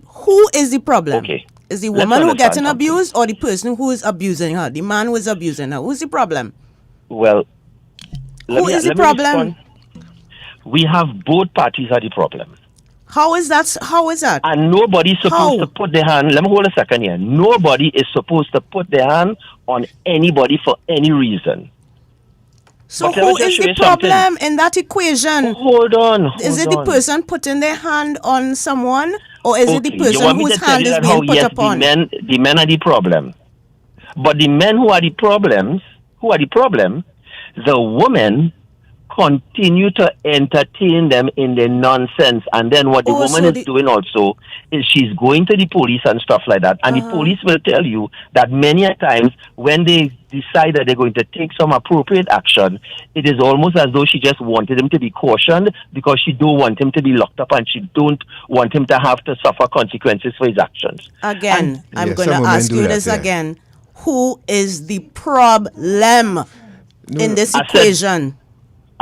F: problem?
V: Okay.
F: Is the
V: Let's
F: woman who
V: understand
F: getting
V: something.
F: abused or the person who is abusing her? The man who is abusing her. Who's the problem?
V: Well,
F: Who is the problem?
V: We have both parties are the problem.
F: How is that?
V: And nobody's supposed to put their hand, let me hold a second here. Nobody is supposed to put their hand on anybody for any reason.
F: So
V: But let me
F: who
V: just
F: is
V: show
F: the
V: you something.
F: problem in that equation?
V: Hold on.
F: Is it the person putting their hand on someone, or is it the
V: Okay, you
F: person
V: want me
F: whose
V: to tell
F: hand
V: you
F: is
V: that how,
F: being put
V: yes,
F: upon?
V: the men are the problem. But the men who are the problem, the women continue to entertain them in their nonsense. And then what the woman is doing also is she's going to the police and stuff like that. And the police will tell you that many a times when they decide that they're going to take some appropriate action, it is almost as though she just wanted him to be cautioned because she don't want him to be locked up and she don't want him to have to suffer consequences for his actions.
F: Again, I'm going to ask you this again. Who is the problem in this equation?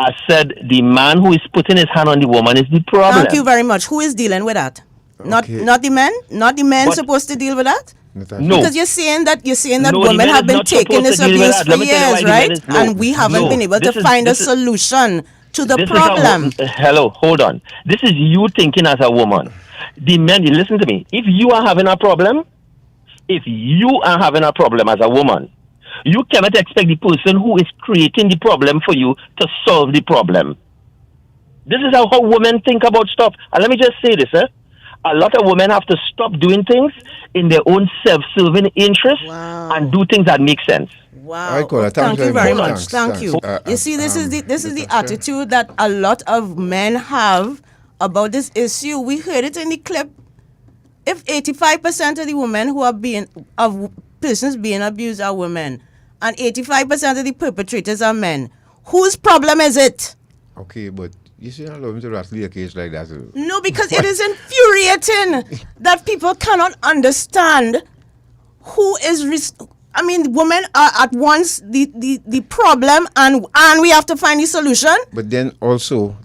V: I said the man who is putting his hand on the woman is the problem.
F: Thank you very much. Who is dealing with that? Not the men? Not the men supposed to deal with that?
V: No.
F: Because you're saying that
V: No,
F: women
V: the
F: have
V: men
F: been
V: is not
F: taking this
V: supposed to deal with
F: abuse
V: that.
F: for
V: Let me tell you
F: years,
V: why the men
F: right?
V: is- no.
F: And we haven't
V: No.
F: been able to
V: This is-
F: find a
V: this is-
F: solution to the
V: This is
F: problem.
V: hello, hold on. This is you thinking as a woman. The men, listen to me. If you are having a problem as a woman, you cannot expect the person who is creating the problem for you to solve the problem. This is how women think about stuff. And let me just say this, a lot of women have to stop doing things in their own self-serving interest and do things that make sense.
F: Wow. Thank you very much. Thank you. You see, this is the attitude that a lot of men have about this issue. We heard it in the clip. If 85% of the women who are persons being abused are women, and 85% of the perpetrators are men, whose problem is it?
G: Okay, but you should not allow me to rattle a case like that.
F: No, because it is infuriating that people cannot understand who is. Women are at once the problem, and we have to find the solution.
G: But then also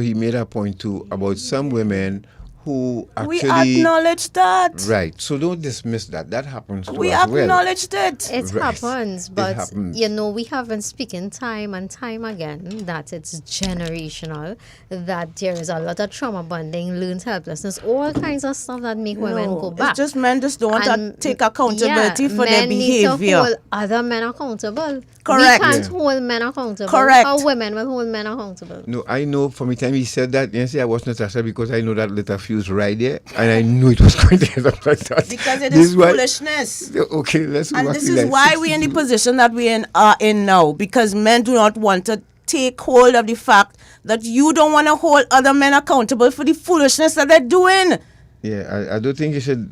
G: he made a point too about some women who actually...
F: We acknowledge that.
G: Right. So don't dismiss that. That happens to
F: We
G: us well.
F: acknowledged it.
M: It happens, but
G: It happens.
M: we have been speaking time and time again that it's generational, that there is a lot of trauma bonding, learned helplessness, all kinds of stuff that make women go back.
F: It's just men just don't want to take accountability for their
M: men need to
F: behavior.
M: hold other men accountable.
F: Correct.
M: We can't hold men accountable.
F: Correct.
M: How women will hold men accountable.
G: No, I know from the time he said that, I was Natasha because I know that little fuse right there, and I knew it was going to end up like that.
F: Because it
G: This
F: is
G: why-
F: foolishness.
G: Okay, let's
F: And
G: walk
F: this
G: the
F: is
G: line.
F: why we're in the position that we are in now, because men do not want to take hold of the fact that you don't want to hold other men accountable for the foolishness that they're doing.
G: Yeah, I don't think you should.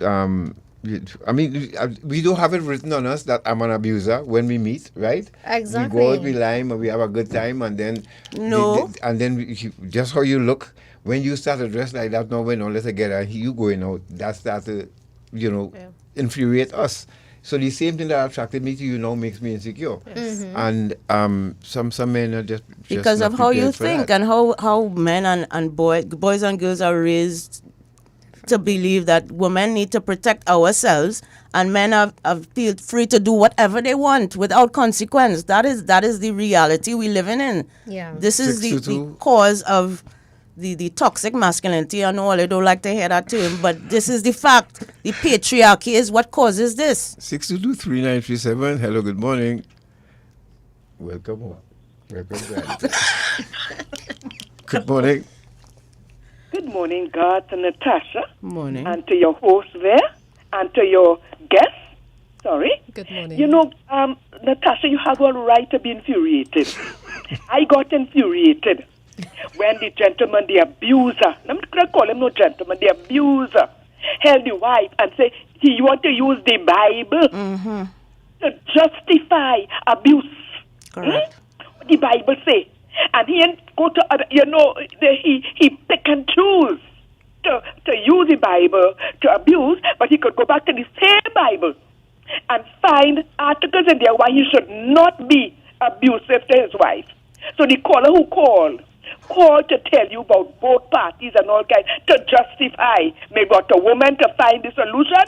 G: We don't have it written on us that I'm an abuser when we meet, right?
M: Exactly.
G: We go out, we lime, and we have a good time, and then
F: No.
G: just how you look when you start to dress like that. Now we're not together. You going out, that starts to, infuriate us. So the same thing that attracted me to you now makes me insecure.
F: Yes.
G: And some men are just
F: Because
G: not
F: of how you
G: prepared for
F: think
G: that.
F: and how men and boys and girls are raised to believe that women need to protect ourselves and men feel free to do whatever they want without consequence. That is the reality we're living in.
M: Yeah.
F: This is the cause of the toxic masculinity. I know I don't like to hear that term, but this is the fact. The patriarchy is what causes this.
G: 622-3937. Hello, good morning. Welcome home. Welcome back. Good morning.
A: Good morning, Garth and Natasha.
F: Morning.
A: And to your host there, and to your guest. Sorry.
N: Good morning.
A: Natasha, you have all right to be infuriated. I got infuriated when the gentleman, the abuser, I'm not going to call him no gentleman, the abuser, held the wife and say he want to use the Bible to justify abuse.
F: Correct.
A: the Bible say. And he ain't go to other, he pick and choose to use the Bible to abuse, but he could go back to the same Bible and find articles in there why he should not be abusive to his wife. So the caller who called to tell you about both parties and all kinds, to justify maybe what a woman to find the solution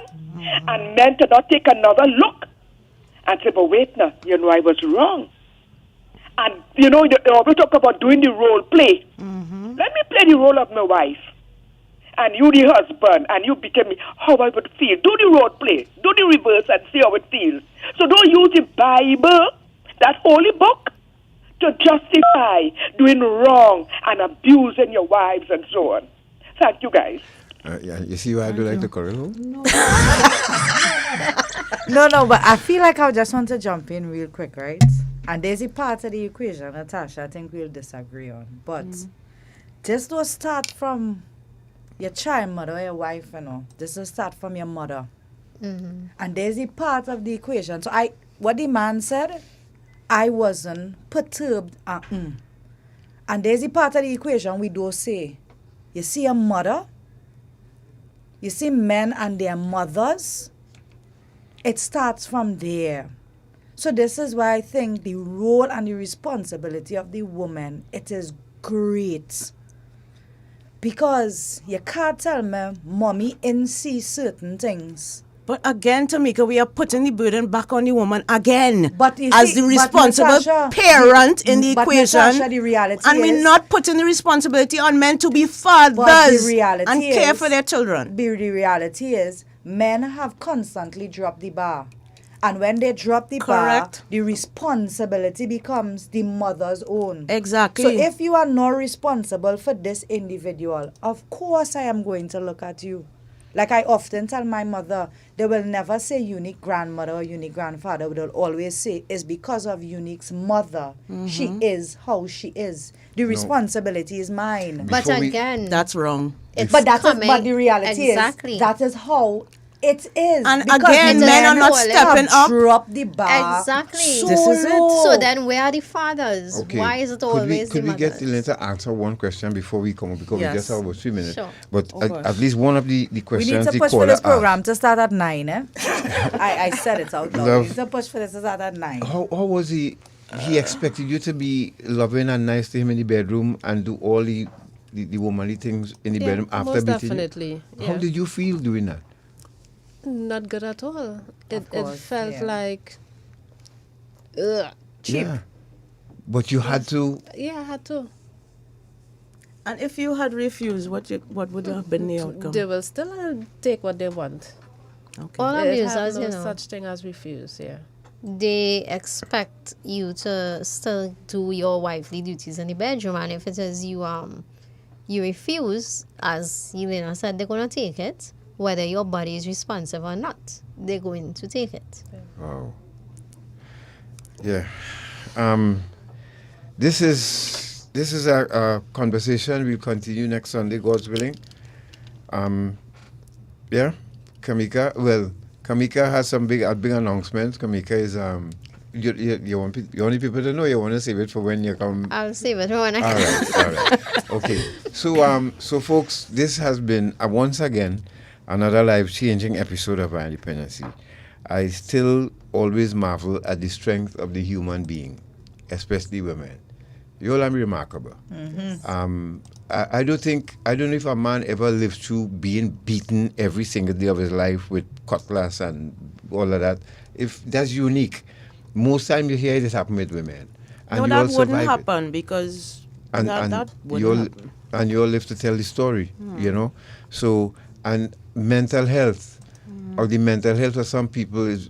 A: and men to not take another look and say, but wait now, I was wrong. And, they always talk about doing the role play. Let me play the role of my wife. And you the husband, and you became me, how I would feel. Do the role play. Do the reverse and see how it feels. So don't use the Bible, that holy book, to justify doing wrong and abusing your wives and so on. Thank you, guys.
G: Yeah, you see why I do like to correct him?
B: No, but I feel like I just want to jump in real quick, right? And there's a part of the equation, Natasha, I think we'll disagree on. But this will start from your child mother or your wife, This will start from your mother. And there's a part of the equation. So what the man said, I wasn't perturbed. And there's a part of the equation we do say, you see a mother, you see men and their mothers, it starts from there. So this is why I think the role and the responsibility of the woman, it is great. Because you can't tell me, mommy ain't see certain things.
F: But again, Tamika, we are putting the burden back on the woman again.
B: But
F: as the responsible parent in the equation.
B: Natasha, the reality
F: and we're not putting the responsibility on men to be fathers and care for their children.
B: The reality is, men have constantly dropped the bar. And when they drop the bar, the responsibility becomes the mother's own.
F: Exactly.
B: So if you are not responsible for this individual, of course I am going to look at you. Like I often tell my mother, they will never say unique grandmother or unique grandfather. They'll always say, it's because of Unique's mother. She is how she is. The responsibility is mine.
M: But again,
F: that's wrong.
B: But the reality is, that is how it is.
F: And again, men are not stepping up.
B: Drop the bar.
M: Exactly.
F: This is it.
M: So then where are the fathers?
G: Okay.
M: Why is it always
G: Could
M: the
G: we get
M: mothers?
G: Elaine to answer one question before we come up? Because we just have about 3 minutes.
M: Sure.
G: But at least one of the questions
B: we need to
G: the
B: push for
G: caller
B: this program
G: asked.
B: to start at 9, I said it out loud. We need to push for this to start at 9.
G: How was he expected you to be loving and nice to him in the bedroom and do all the womanly things in the bedroom after
N: most
G: beating
N: definitely.
G: you? How did you feel doing that?
N: Not good at all. It felt like cheap.
G: Yeah. But you had to.
N: Yeah, I had to.
F: And if you had refused, what would have been the outcome?
N: They will still take what they want.
F: Okay.
M: All abusers,
N: no such thing as refuse,
M: they expect you to still do your wifely duties in the bedroom, and if it is you refuse, as Elena said, they're gonna take it. Whether your body is responsive or not, they're going to take it.
G: Wow. Yeah. This is a conversation we'll continue next Sunday, God's willing. Yeah, Kamika. Well, Kamika has some big announcements. Kamika is you want people to know. You want to save it for when you come.
M: I'll save it for when I
G: come. All right. Okay. So folks, this has been once again another life-changing episode of Our Dependency. I still always marvel at the strength of the human being, especially women. You all are remarkable. I don't know if a man ever lived through being beaten every single day of his life with cutlass and all of that. If that's unique, most time you hear it happen with women. And
F: that wouldn't happen because that wouldn't happen.
G: And you all live to tell the story, So, and mental health, or the mental health of some people is,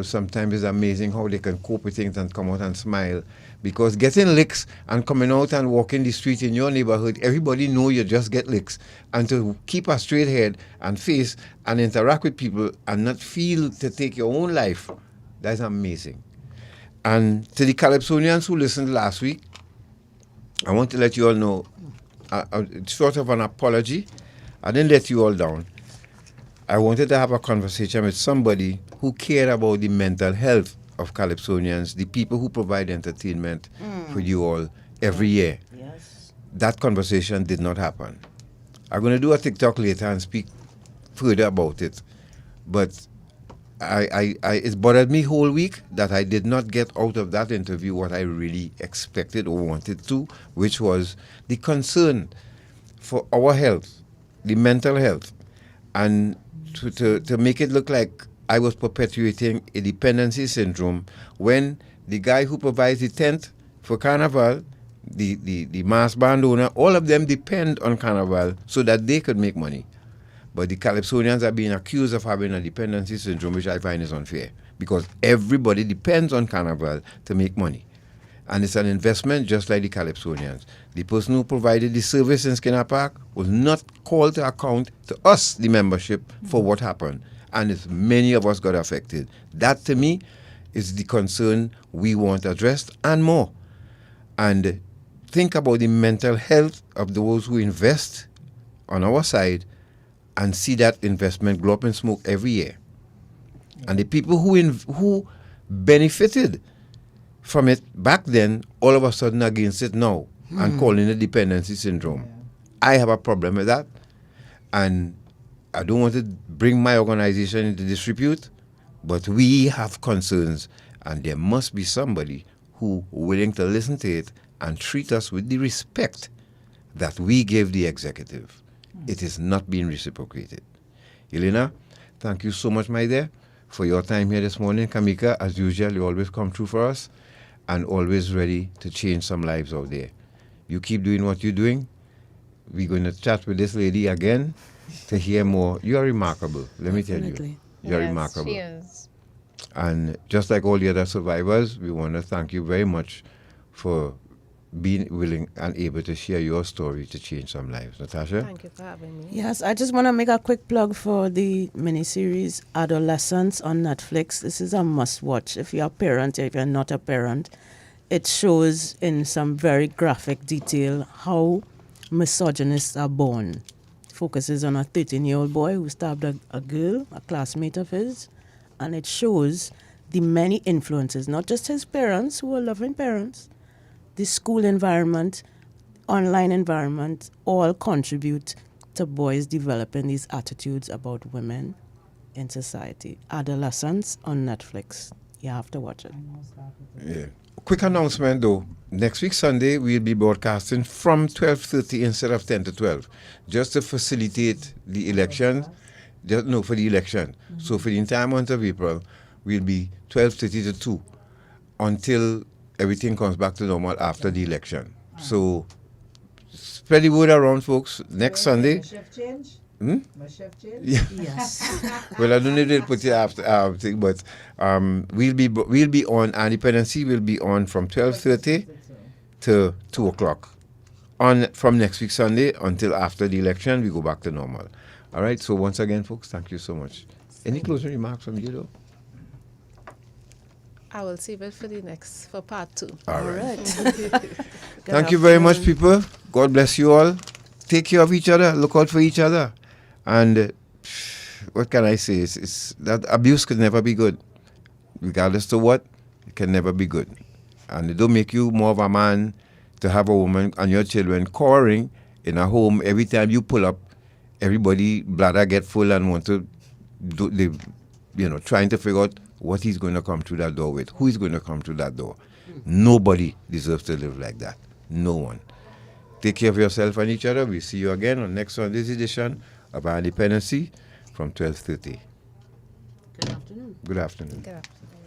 G: sometimes is amazing how they can cope with things and come out and smile. Because getting licks and coming out and walking the street in your neighborhood, everybody know you just get licks. And to keep a straight head and face and interact with people and not feel to take your own life, that's amazing. And to the Calypsonians who listened last week, I want to let you all know, sort of an apology. I didn't let you all down. I wanted to have a conversation with somebody who cared about the mental health of Calypsonians, the people who provide entertainment for you all every year.
B: Yes.
G: That conversation did not happen. I'm going to do a TikTok later and speak further about it. But it bothered me whole week that I did not get out of that interview what I really expected or wanted to, which was the concern for our health, the mental health, and to make it look like I was perpetuating a dependency syndrome when the guy who provides the tent for Carnival, the mass band owner, all of them depend on Carnival so that they could make money. But the Calypsonians are being accused of having a dependency syndrome, which I find is unfair because everybody depends on Carnival to make money. And it's an investment just like the Calypsonians. The person who provided the service in Skinner Park was not called to account to us, the membership, for what happened. And it's many of us got affected. That, to me, is the concern we want addressed and more. And think about the mental health of those who invest on our side and see that investment go up in smoke every year. And the people who benefited from it back then, all of a sudden against it now and calling it dependency syndrome. I have a problem with that. And I don't want to bring my organization into disrepute, but we have concerns and there must be somebody who willing to listen to it and treat us with the respect that we give the executive. It is not being reciprocated. Elena, thank you so much, my dear, for your time here this morning. Kamika, as usual, you always come through for us and always ready to change some lives out there. You keep doing what you're doing. We're going to chat with this lady again to hear more. You are remarkable, let me tell you. You're remarkable.
M: She is.
G: And just like all the other survivors, we want to thank you very much for being willing and able to share your story to change some lives. Natasha?
N: Thank you for having me.
F: Yes, I just want to make a quick plug for the miniseries Adolescence on Netflix. This is a must-watch if you're a parent, if you're not a parent. It shows in some very graphic detail how misogynists are born. Focuses on a 13-year-old boy who stabbed a girl, a classmate of his, and it shows the many influences, not just his parents, who are loving parents, the school environment, online environment, all contribute to boys developing these attitudes about women in society. Adolescence on Netflix. You have to watch it.
G: Yeah. Quick announcement though. Next week Sunday we'll be broadcasting from 12:30 instead of 10 to 12, just to facilitate the election. For the election. So for the entire month of April, we'll be 12:30 to 2 until everything comes back to normal after the election. So spread the word around, folks. Next Sunday.
B: My shift change? My shift change?
G: Yeah.
B: Yes.
G: Well, I don't know if they'll put it after thing, but we'll be on, and Dependency will be on from 12:30 to 2 o'clock. From next week Sunday until after the election, we go back to normal. All right. So once again, folks, thank you so much. Any closing remarks from you, though?
N: I will save it for part 2.
G: All right.
N: Good
G: Thank you very much, people. God bless you all. Take care of each other. Look out for each other. And what can I say? It's that abuse could never be good. Regardless to what, it can never be good. And it don't make you more of a man to have a woman and your children cowering in a home. Every time you pull up, everybody bladder get full and want to do trying to figure out what he's going to come through that door with, who is going to come through that door. Nobody deserves to live like that. No one. Take care of yourself and each other. We'll see you again on next Sunday's edition of Our Dependency from 12:30.
F: Good afternoon.
G: Good afternoon.
N: Good afternoon.